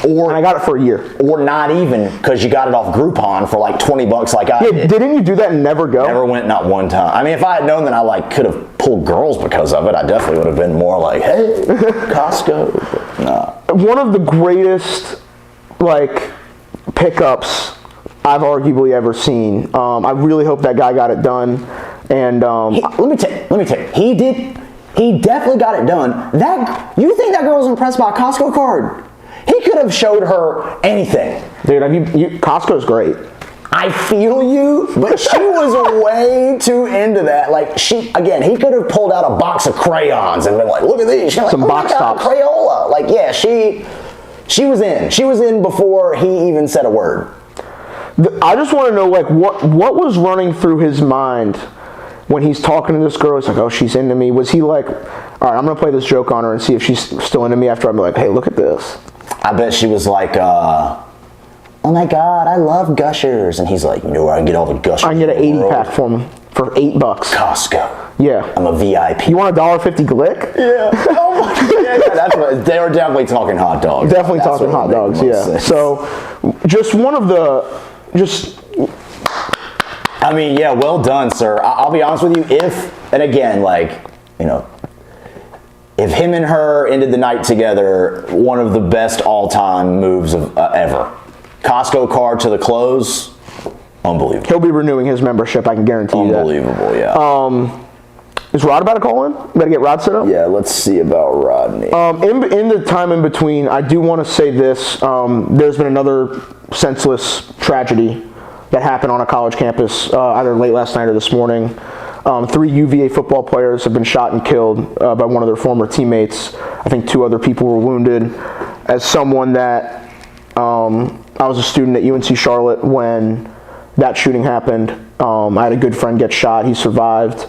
and I got it for a year. Or not even, because you got it off Groupon for like $20 like I did. Didn't you do that and never go? Never went, not one time. I mean, if I had known that I like could have pulled girls because of it, I definitely would have been more like, "Hey, Costco." But nah. One of the greatest like pickups I've arguably ever seen. I really hope that guy got it done. And Let me tell you, he definitely got it done. You think that girl was impressed by a Costco card? He could have showed her anything. Dude, Costco's great. I feel you, but she was way too into that. Like he could have pulled out a box of crayons and been like, "Look at these." She's like, Some "Oh box my God, tops. Crayola." Like, yeah, she was in. She was in before he even said a word. I just want to know, like, what was running through his mind when he's talking to this girl? He's like, "Oh, she's into me." Was he like, "All right, I'm gonna play this joke on her and see if she's still into me after I'm like, hey, look at this"? I bet she was like, "Oh my God, I love Gushers," and he's like, "You know where I can get all the Gushers? I can get an in the 80-pack world? for him for $8. Costco. Yeah. I'm a VIP." You want a $1.50 glick? Yeah. Oh my God. That's what they were definitely talking hot dogs. Definitely That's talking what hot made dogs. the most Yeah. sense. So, I mean, yeah, well done, sir. I'll be honest with you. If him and her ended the night together, one of the best all-time moves of ever. Costco card to the close, unbelievable. he'll be renewing his membership. I can guarantee you that. Unbelievable, yeah. Is Rod about to call in? Better get Rod set up. Yeah, let's see about Rodney. In the time in between, I do want to say this. There's been another senseless tragedy that happened on a college campus either late last night or this morning. 3 UVA football players have been shot and killed by one of their former teammates. I think 2 other people were wounded. As someone that, I was a student at UNC Charlotte when that shooting happened. I had a good friend get shot. He survived.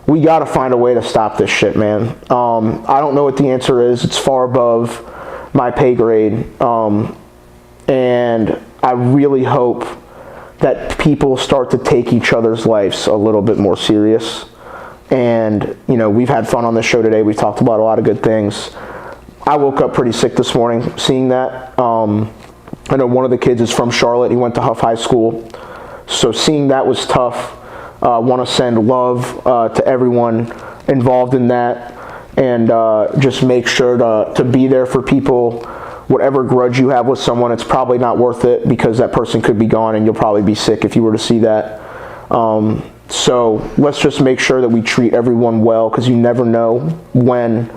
We got to find a way to stop this shit, man. I don't know what the answer is. It's far above my pay grade. And I really hope that people start to take each other's lives a little bit more serious. And, we've had fun on this show today. We've talked about a lot of good things. I woke up pretty sick this morning seeing that. I know one of the kids is from Charlotte. He went to Huff High School. So seeing that was tough. Want to send love to everyone involved in that. And just make sure to be there for people. Whatever grudge you have with someone, it's probably not worth it because that person could be gone and you'll probably be sick if you were to see that. So let's just make sure that we treat everyone well because you never know when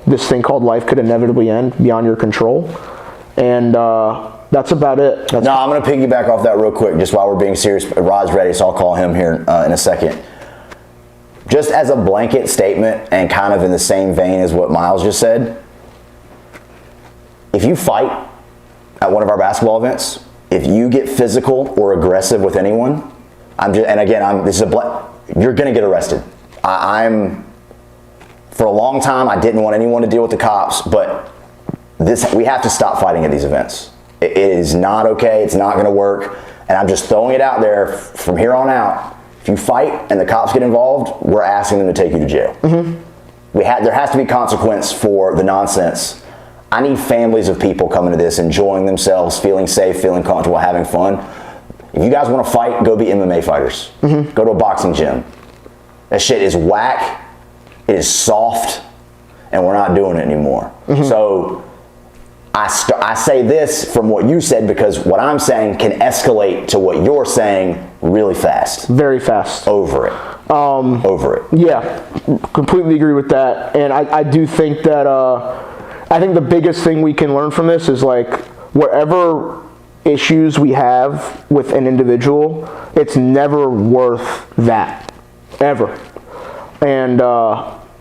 this thing called life could inevitably end beyond your control. And that's about it. I'm going to piggyback off that real quick just while we're being serious. Rod's ready, so I'll call him here in a second. Just as a blanket statement and kind of in the same vein as what Miles just said, if you fight at one of our basketball events, if you get physical or aggressive with anyone, you're going to get arrested. For a long time, I didn't want anyone to deal with the cops, but we have to stop fighting at these events. It is not okay. It's not going to work. And I'm just throwing it out there from here on out. If you fight and the cops get involved, we're asking them to take you to jail. Mm-hmm. There has to be consequence for the nonsense. I need families of people coming to this, enjoying themselves, feeling safe, feeling comfortable, having fun. If you guys want to fight, go be MMA fighters. Mm-hmm. Go to a boxing gym. That shit is whack. It is soft, and we're not doing it anymore. Mm-hmm. So I say this from what you said because what I'm saying can escalate to what you're saying really fast. Very fast. Over it. Over it. Yeah, completely agree with that. And I do think that I think the biggest thing we can learn from this is like whatever issues we have with an individual, it's never worth that. Ever. And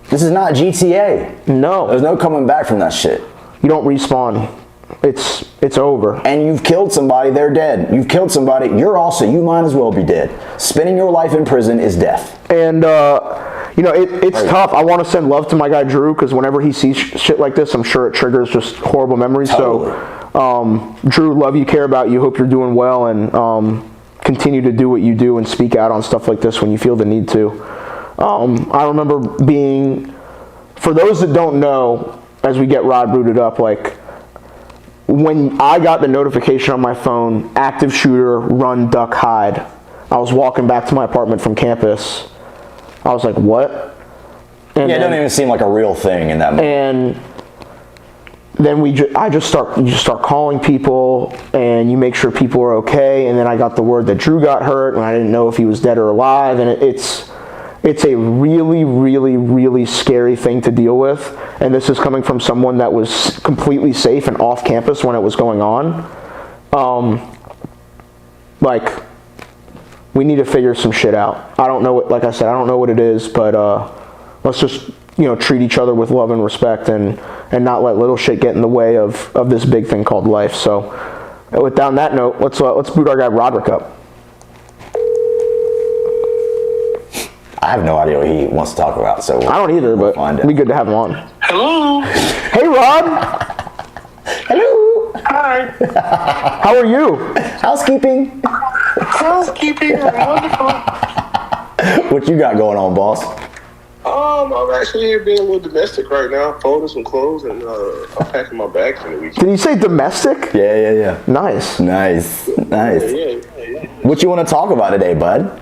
this is not GTA. No. There's no coming back from that shit. You don't respawn. It's over. And you've killed somebody, they're dead. You've killed somebody, you might as well be dead. Spending your life in prison is death. And It's tough. I want to send love to my guy Drew because whenever he sees shit like this, I'm sure it triggers just horrible memories. Totally. So, Drew, love you, care about you, hope you're doing well, and continue to do what you do and speak out on stuff like this when you feel the need to. I remember being, for those that don't know, as we get Rod booted up, like, when I got the notification on my phone, active shooter, run, duck, hide, I was walking back to my apartment from campus. I was like, what? And it doesn't even seem like a real thing in that moment. And then you just start calling people, and you make sure people are okay. And then I got the word that Drew got hurt, and I didn't know if he was dead or alive. And it's a really, really, really scary thing to deal with. And this is coming from someone that was completely safe and off campus when it was going on. We need to figure some shit out. I don't know what, like I said, I don't know what it is, but let's just, treat each other with love and respect and not let little shit get in the way of this big thing called life. So on that note, let's boot our guy Roderick up. I have no idea what he wants to talk about, so I don't either, but it'd be good to have him on. Hello. Hey, Rod. hello. Hi. How are you? Housekeeping. Housekeeping. Wonderful. What you got going on, boss? I'm actually here being a little domestic right now, folding some clothes and unpacking my bags for the weekend. Did you say domestic? Yeah. Nice. Nice. Yeah. What you want to talk about today, bud?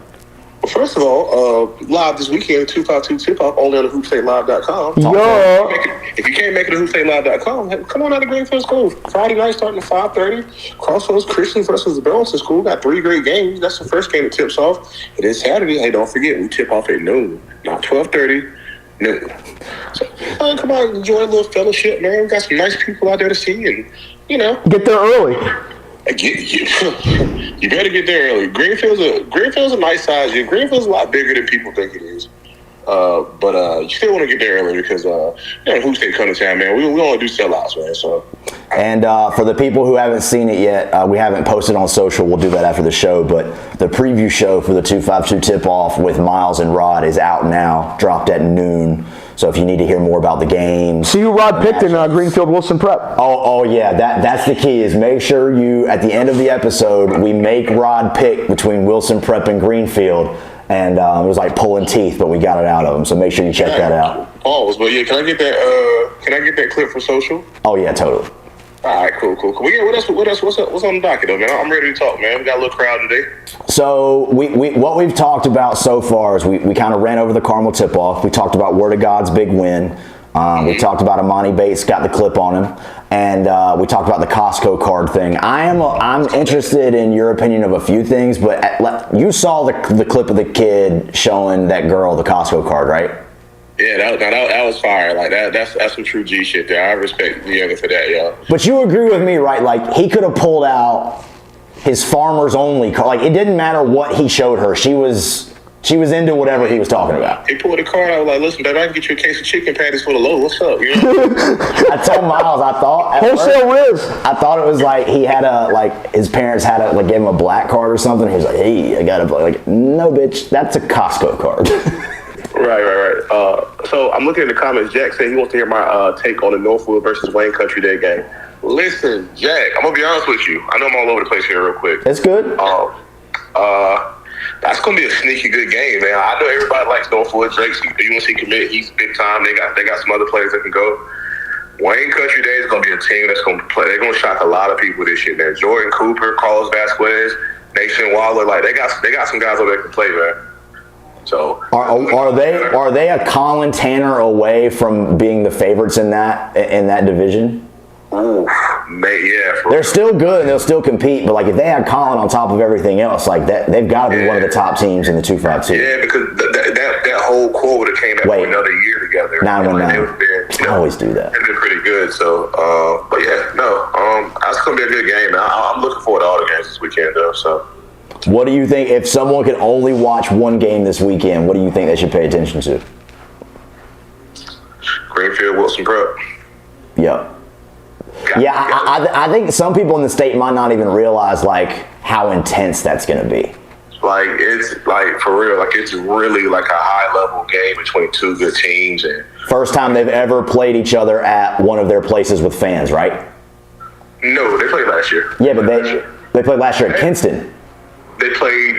Well, first of all, live this weekend, 252 tip-off, only on the hoopstatelive.com. Yo. If you can't make it to hoopstatelive.com, come on out to Greenfield School. Friday night starting at 5:30. Crossroads Christian versus the Burlington School. Got 3 great games. That's the first game that tips off. It is Saturday. Hey, don't forget, we tip off at noon, not 12:30. Noon. So come on, enjoy a little fellowship, man. We got some nice people out there to see, and Get there early. You better get there early. Greenfield's a nice size. Greenfield's a lot bigger than people think it is. But you still want to get there early because Hoop State come to town, man. We only do sellouts, man. So. And for the people who haven't seen it yet, we haven't posted on social. We'll do that after the show. But the preview show for the 252 tip-off with Miles and Rod is out now, dropped at noon. So if you need to hear more about the games. See who Rod picked in Greenfield Wilson Prep. Oh yeah, that's the key is make sure you, at the end of the episode, we make Rod pick between Wilson Prep and Greenfield. And it was like pulling teeth, but we got it out of him. So make sure you check that out. Pause. But yeah, can I get that clip from social? Oh yeah, totally. All right, cool. Well, yeah, what else? What's on the docket, though, man? I'm ready to talk, man. We got a little crowd today. So what we've talked about so far is we kind of ran over the Carmel tip-off. We talked about Word of God's big win. We talked about Amani Bates, got the clip on him. And we talked about the Costco card thing. I'm interested in your opinion of a few things, but you saw the clip of the kid showing that girl the Costco card, right? Yeah, that was fire. Like that's some true G shit there. I respect Diego for that, yo. But you agree with me, right? Like he could have pulled out his farmers only card. Like it didn't matter what he showed her. She was into whatever he was talking about. He pulled the card out. I was like, listen, baby, I can get you a case of chicken patties for the low. What's up? You know? I told Miles, I thought wholesale whiz. I thought it was like he had his parents had gave him a black card or something. He was like, hey, I got a black. No, bitch, that's a Costco card. Right. So I'm looking in the comments. Jack said he wants to hear my take on the Northwood versus Wayne Country Day game. Listen, Jack, I'm gonna be honest with you. I know I'm all over the place here real quick. It's good. That's gonna be a sneaky good game, man. I know everybody likes Northwood. Drake's UNC commit. He's big time. They got some other players that can go. Wayne Country Day is gonna be a team that's gonna play. They're gonna shock a lot of people this year, man. Jordan Cooper, Carlos Vasquez, Nation Waller, they got some guys over there that can play, man. So are they a Colin Tanner away from being the favorites in that division? Ooh, man, yeah. They're still good and they'll still compete, but if they had Colin on top of everything else, that they've got to be one of the top teams in the 252. Yeah, because that whole quota came out for another year together. 9-1-9. I always do that. They've been pretty good. So, but yeah, that's gonna be a good game. I'm looking forward to all the games this weekend, though. So. What do you think, if someone could only watch one game this weekend, what do you think they should pay attention to? Greenfield Wilson Prep. Yep. I think some people in the state might not even realize how intense that's going to be. Like, it's like, for real, like, it's really like a high level game between two good teams. And first time they've ever played each other at one of their places with fans, right? no, they played last year. Yeah, but they played last year at Kinston. They played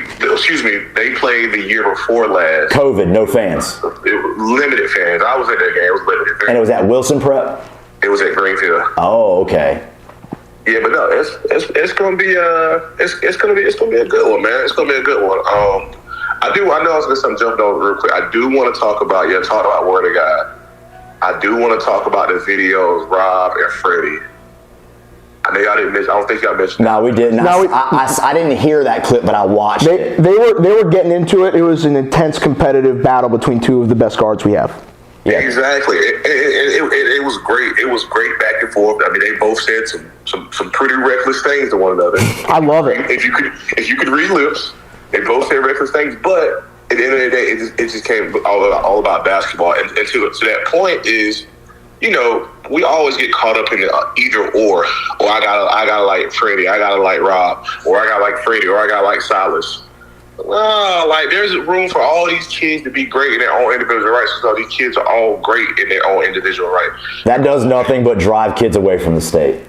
the year before last. COVID, no fans. Limited fans. I was at that game. It was limited fans. And it was at Wilson Prep? It was at Greenfield. Oh, okay. Yeah, but no, it's gonna be a good one, man. It's gonna be a good one. I know I was gonna something jumping over real quick. I do want to talk about Word of God. I do want to talk about the videos, Rob and Freddie. I know y'all didn't mention. I don't think y'all mentioned. No, we didn't. I didn't hear that clip, but I watched it. They were getting into it. It was an intense competitive battle between two of the best guards we have. Yeah, exactly. It was great. It was great back and forth. I mean, they both said some pretty reckless things to one another. I love it. If you could read lips, they both said reckless things. But at the end of the day, it just came all about basketball. And to that point is, you know, we always get caught up in the either or I gotta like Freddie, I gotta like Rob, or I gotta like Freddie, or I gotta like Silas. Like, there's room for all these kids to be great in their own individual rights. So these kids are all great in their own individual right. That does nothing but drive kids away from the state.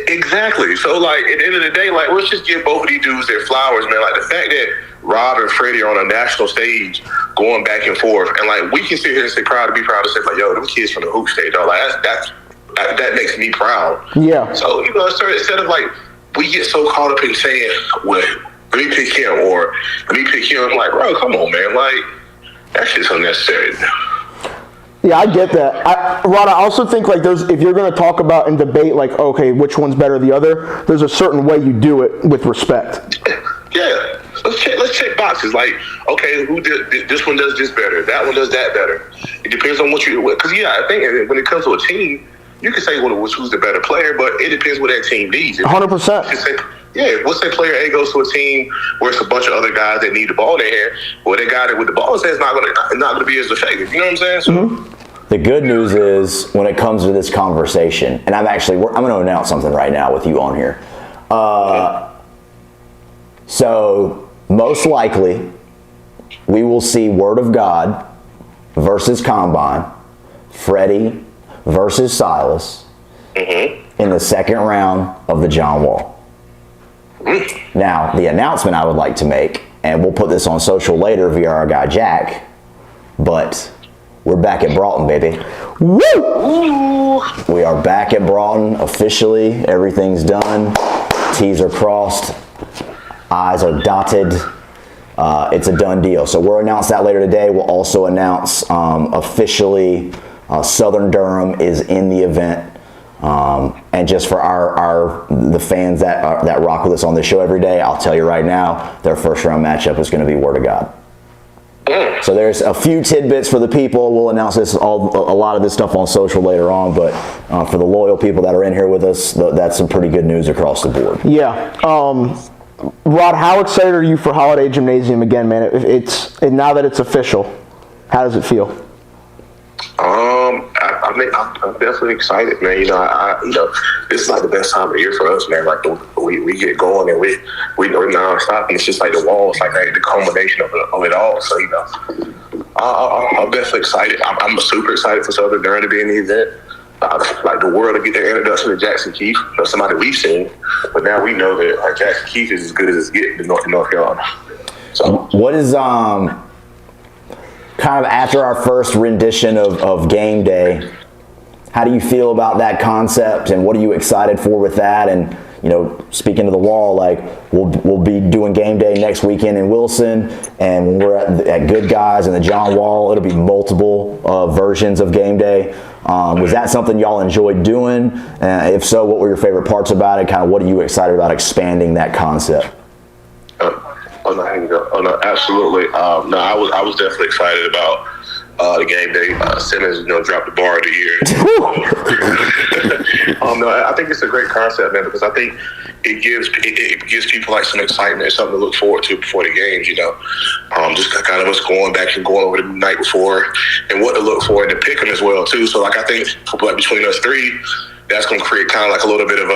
Exactly. So, like, at the end of the day, like, let's just give both of these dudes their flowers, man. Like, the fact that Rob and Freddie are on a national stage going back and forth, and, like, we can sit here and say be proud to say, like, yo, them kids from the hoop state, though. Like, that makes me proud. Yeah. So, you know, instead of, like, we get so caught up in saying, well, let me pick him, or let me pick him. I'm like, bro, come on, man. Like, that shit's unnecessary. Yeah, I get that. Rod, I also think, like, if you're going to talk about and debate, like, okay, which one's better than the other, there's a certain way you do it with respect. Yeah. Let's check boxes. Like, okay, this one does this better. That one does that better. It depends on what you do. Because, yeah, I think when it comes to a team, you can say who's the better player, but it depends what that team needs. 100%. Yeah, let's say player A goes to a team where it's a bunch of other guys that need the ball in their hand. Well, that guy that with the ball is not going to be as effective. You know what I'm saying? So, The good news is when it comes to this conversation, and I'm going to announce something right now with you on here. So most likely we will see Word of God versus Combine, Freddie versus Silas in the second round of the John Wall. Now, the announcement I would like to make, and we'll put this on social later via our guy Jack, but we're back at Broughton, baby. Woo! We are back at Broughton officially. Everything's done. T's are crossed. I's are dotted. It's a done deal. So we'll announce that later today. We'll also announce officially Southern Durham is in the event. And just for the fans that rock with us on the show every day, I'll tell you right now, their first round matchup is going to be Word of God. So there's a few tidbits for the people. We'll announce a lot of this stuff on social later on, but for the loyal people that are in here with us, that's some pretty good news across the board. Yeah. Rod, how excited are you for Holiday Gymnasium again, man? Now that it's official, how does it feel? I'm definitely excited, man. You know, this is like the best time of the year for us, man. Like we get going and we're nonstop, and it's just like the walls, like the culmination of it all. So, you know, I'm definitely excited. I'm super excited for Southern Durham to be in the event. Like the world to get their introduction to Jackson Keefe, somebody we've seen, but now we know that Jackson Keefe is as good as it's getting in North Carolina. So, what is kind of after our first rendition of game day, how do you feel about that concept, and what are you excited for with that? And, you know, speaking to the wall, like we'll be doing game day next weekend in Wilson, and when we're at Good Guys and the John Wall, it'll be multiple versions of game day. Was that something y'all enjoyed doing? If so, what were your favorite parts about it? Kind of what are you excited about expanding that concept? Oh no, absolutely. No, I was definitely excited about the game day. Simmons, dropped the bar of the year. No, I think it's a great concept, man, because I think it gives people like some excitement, something to look forward to before the games. Just kind of us going back and going over the night before and what to look for and to pick them as well too. So like I think like between us three, that's going to create kind of like a little bit of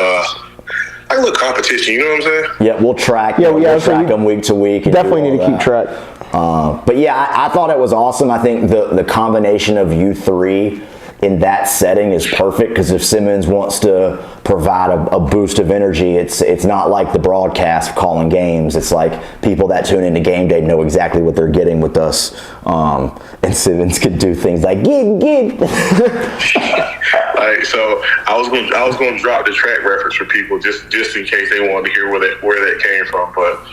like a little competition. You know what I'm saying? Yeah, we'll track. Yeah, we'll track them week to week. Definitely need to keep track. But yeah, I thought it was awesome. I think the combination of you three in that setting is perfect, because if Simmons wants to provide a boost of energy, it's not like the broadcast calling games. It's like people that tune into game day know exactly what they're getting with us. And Simmons could do things like get. Like, so I was going to drop the track reference for people just in case they wanted to hear where that came from, but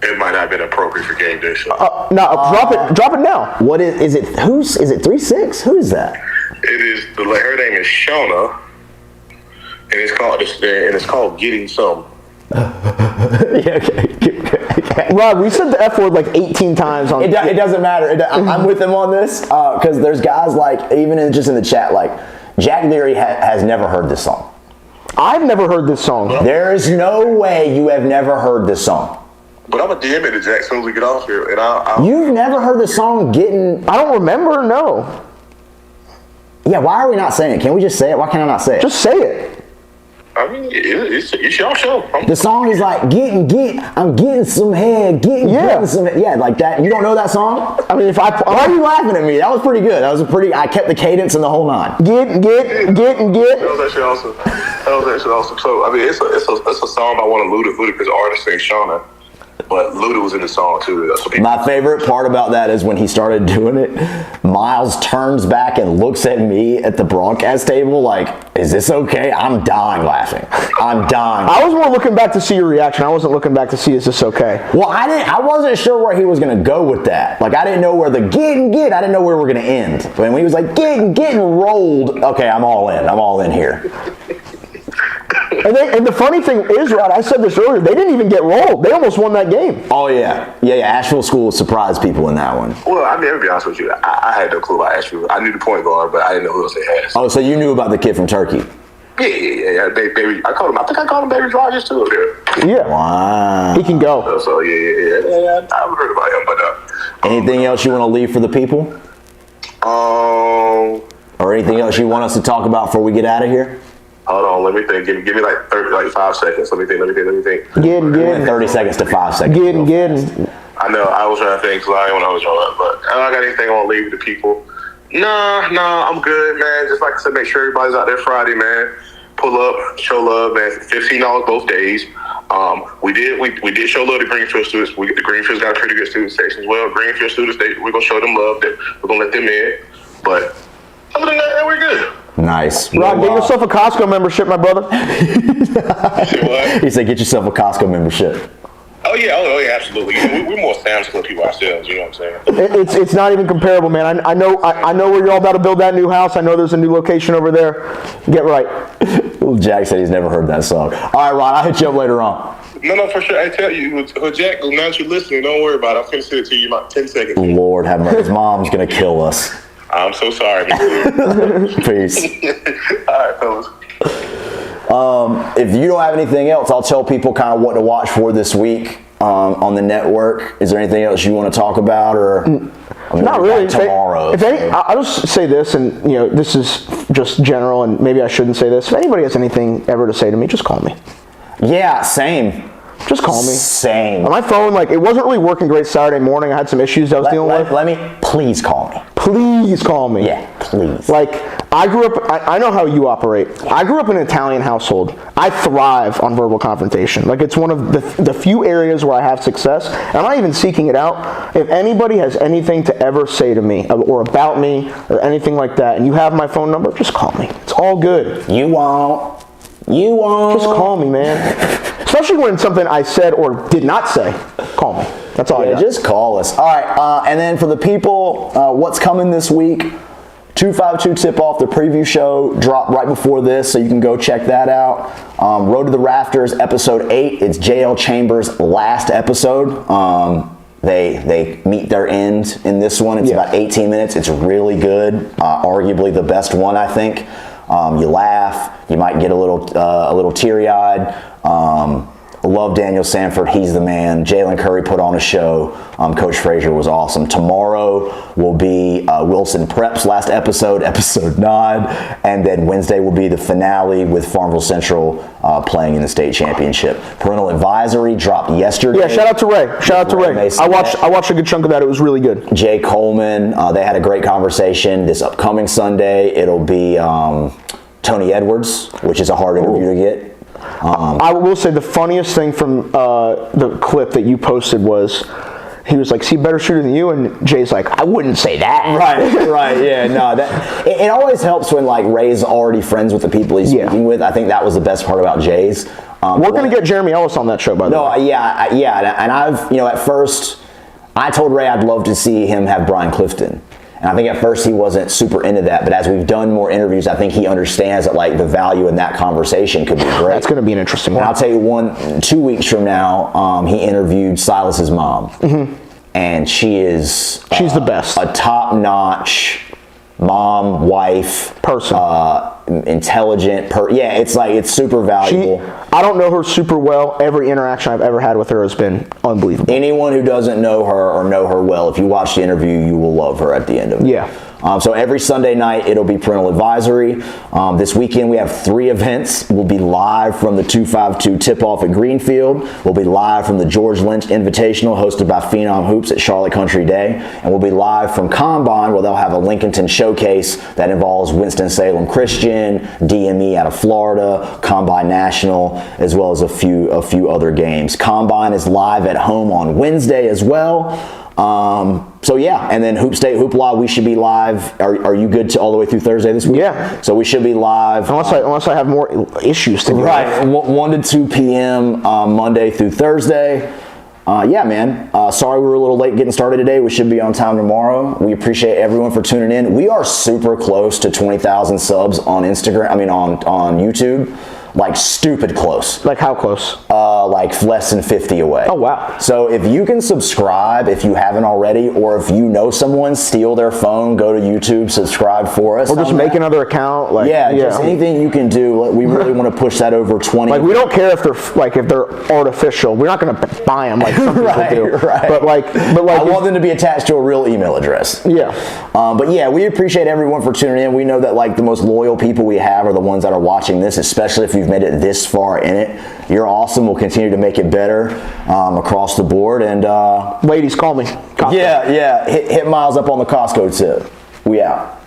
it might not have been appropriate for game day. So. Drop it now. What is it? Is it 3-6? Who is that? It is her name is Shauna, and it's called Getting Some. Yeah, okay. Rob, we said the F word like 18 times on. It doesn't matter. I'm with him on this, because there's guys like, even just in the chat, like Jack Leary has never heard this song. I've never heard this song. There is no way you have never heard this song. But I'm going to DM it to Jack as soon as we get off here. And You've never heard the song Getting... I don't remember, no. Yeah, why are we not saying it? Can we just say it? Why can't I not say it? Just say it. I mean, it's your show. The song is like, I'm getting some head, getting some head. Yeah, like that. You don't know that song? I mean, why are you laughing at me? That was pretty good. I kept the cadence and the whole nine. Get. That was actually awesome. So, I mean, it's a song by one of Ludacris' artists named Shauna. But Luda was in the song too. My favorite part about that is when he started doing it, Miles turns back and looks at me at the broadcast table like, is this okay? I'm dying laughing. I'm dying. I was more looking back to see your reaction. I wasn't looking back to see, is this okay? Well, I wasn't sure where he was going to go with that. Like, I didn't know where the get, I didn't know where we were going to end. But when he was like, getting rolled, okay, I'm all in here. And the funny thing is, Rod, I said this earlier, they didn't even get rolled. They almost won that game. Oh, yeah. Asheville School surprised people in that one. Well, I mean, to be honest with you, I had no clue about Asheville. I knew the point guard, but I didn't know who else they had. Oh, so you knew about the kid from Turkey? Yeah. Baby, I think I called him Baby Rogers too. Yeah. Wow. He can go. So, yeah. I've heard about him, but... Anything else you want to leave for the people? Or anything else you want us to talk about before we get out of here? Hold on, let me think. Give me like 5 seconds. Let me think. Getting. 30 seconds to 5 seconds. Getting. I know. I was trying to think because I didn't know what I was talking about. But I don't got anything I want to leave with the people. Nah, I'm good, man. Just like I said, make sure everybody's out there Friday, man. Pull up, show love, man. $15 both days. We did show love to Greenfield students. The Greenfield's got a pretty good student section as well. Greenfield students, we're gonna show them love. We're gonna let them in. But other than that, we're good. Nice. Rob, get yourself a Costco membership, my brother. What? He said, get yourself a Costco membership. Oh yeah, absolutely. We're more Sam's Club people ourselves. You know what I'm saying? It's not even comparable, man. I know where you're all about to build that new house. I know there's a new location over there. Get right. Well, Jack said he's never heard that song. All right, Ron, I'll hit you up later on. No, for sure. I tell you, Jack, now that you're listening, don't worry about it. I'm going to send it to you in about 10 seconds. Lord have mercy. His mom's going to kill us. I'm so sorry. Peace. All right, fellas. If you don't have anything else, I'll tell people kind of what to watch for this week on the network. Is there anything else you want to talk about, or not really? Tomorrow. I'll just say this, and this is just general, and maybe I shouldn't say this. If anybody has anything ever to say to me, just call me. Yeah, same. Just call me. Same. On my phone, it wasn't really working great Saturday morning. I had some issues I was dealing with. Please call me. Please call me. Yeah, please. I grew up, I know how you operate. I grew up in an Italian household. I thrive on verbal confrontation. It's one of the few areas where I have success. I'm not even seeking it out. If anybody has anything to ever say to me or about me or anything like that, and you have my phone number, just call me. It's all good. You won't. Just call me, man. Especially when it's something I said or did not say. Call me. That's all I got. Just call us. All right. And then for the people, what's coming this week? 252 tip-off, the preview show dropped right before this, so you can go check that out. Road to the Rafters, episode 8. It's JL Chambers' last episode. They meet their end in this one. It's about 18 minutes. It's really good. Arguably the best one, I think. You laugh. You might get a little teary-eyed. Love Daniel Sanford. He's the man. Jalen Curry put on a show. Coach Frazier was awesome. Tomorrow will be Wilson Prep's last episode, episode 9. And then Wednesday will be the finale with Farmville Central playing in the state championship. Parental advisory dropped yesterday. Yeah, shout out to Ray. Shout out to Ray. I watched a good chunk of that. It was really good. Jay Coleman, they had a great conversation. This upcoming Sunday, it'll be Tony Edwards, which is a hard interview to get. I will say the funniest thing from the clip that you posted was he was like, "See, better shooter than you," and Jay's like, "I wouldn't say that." Right, yeah, no, it always helps when like Ray's already friends with the people he's speaking with. I think that was the best part about Jay's. We're gonna get Jeremy Ellis on that show, by the way. No, yeah, and I've, at first, I told Ray I'd love to see him have Brian Clifton. And I think at first he wasn't super into that, but as we've done more interviews, I think he understands that like the value in that conversation could be great. That's going to be an interesting one. And I'll tell you 2 weeks from now, he interviewed Silas's mom, and she's the best, a top-notch mom, wife, person, intelligent. It's super valuable. I don't know her super well. Every interaction I've ever had with her has been unbelievable. Anyone who doesn't know her or know her well, if you watch the interview, you will love her at the end of it. Yeah. So every Sunday night, it'll be parental advisory. This weekend, we have 3 events. We'll be live from the 252 tip-off at Greenfield. We'll be live from the George Lynch Invitational hosted by Phenom Hoops at Charlotte Country Day. And we'll be live from Combine, where they'll have a Lincolnton showcase that involves Winston-Salem Christian, DME out of Florida, Combine National, as well as a few other games. Combine is live at home on Wednesday as well. So yeah, and then Hoop State Hoopla, we should be live. Are you good to all the way through Thursday this week? Yeah. So we should be live. Unless I have more issues to do. Right, 1 to 2 p.m. Monday through Thursday. Yeah, man. Sorry we were a little late getting started today. We should be on time tomorrow. We appreciate everyone for tuning in. We are super close to 20,000 subs on Instagram. I mean, on YouTube. Like stupid close. Like how close? Like less than 50 away. Oh, wow. So if you can subscribe, if you haven't already, or if you know someone, steal their phone, go to YouTube, subscribe for us. Or just make another account. Just anything you can do. We really want to push that over 20. Like we don't care if they're artificial. We're not going to buy them like some people do. Right. But I want them to be attached to a real email address. Yeah. But yeah, we appreciate everyone for tuning in. We know that like the most loyal people we have are the ones that are watching this, especially if you've made it this far in it. You're awesome. We'll continue to make it better across the board. And ladies, call me. Costco. Yeah. Hit Miles up on the Costco tip. We out.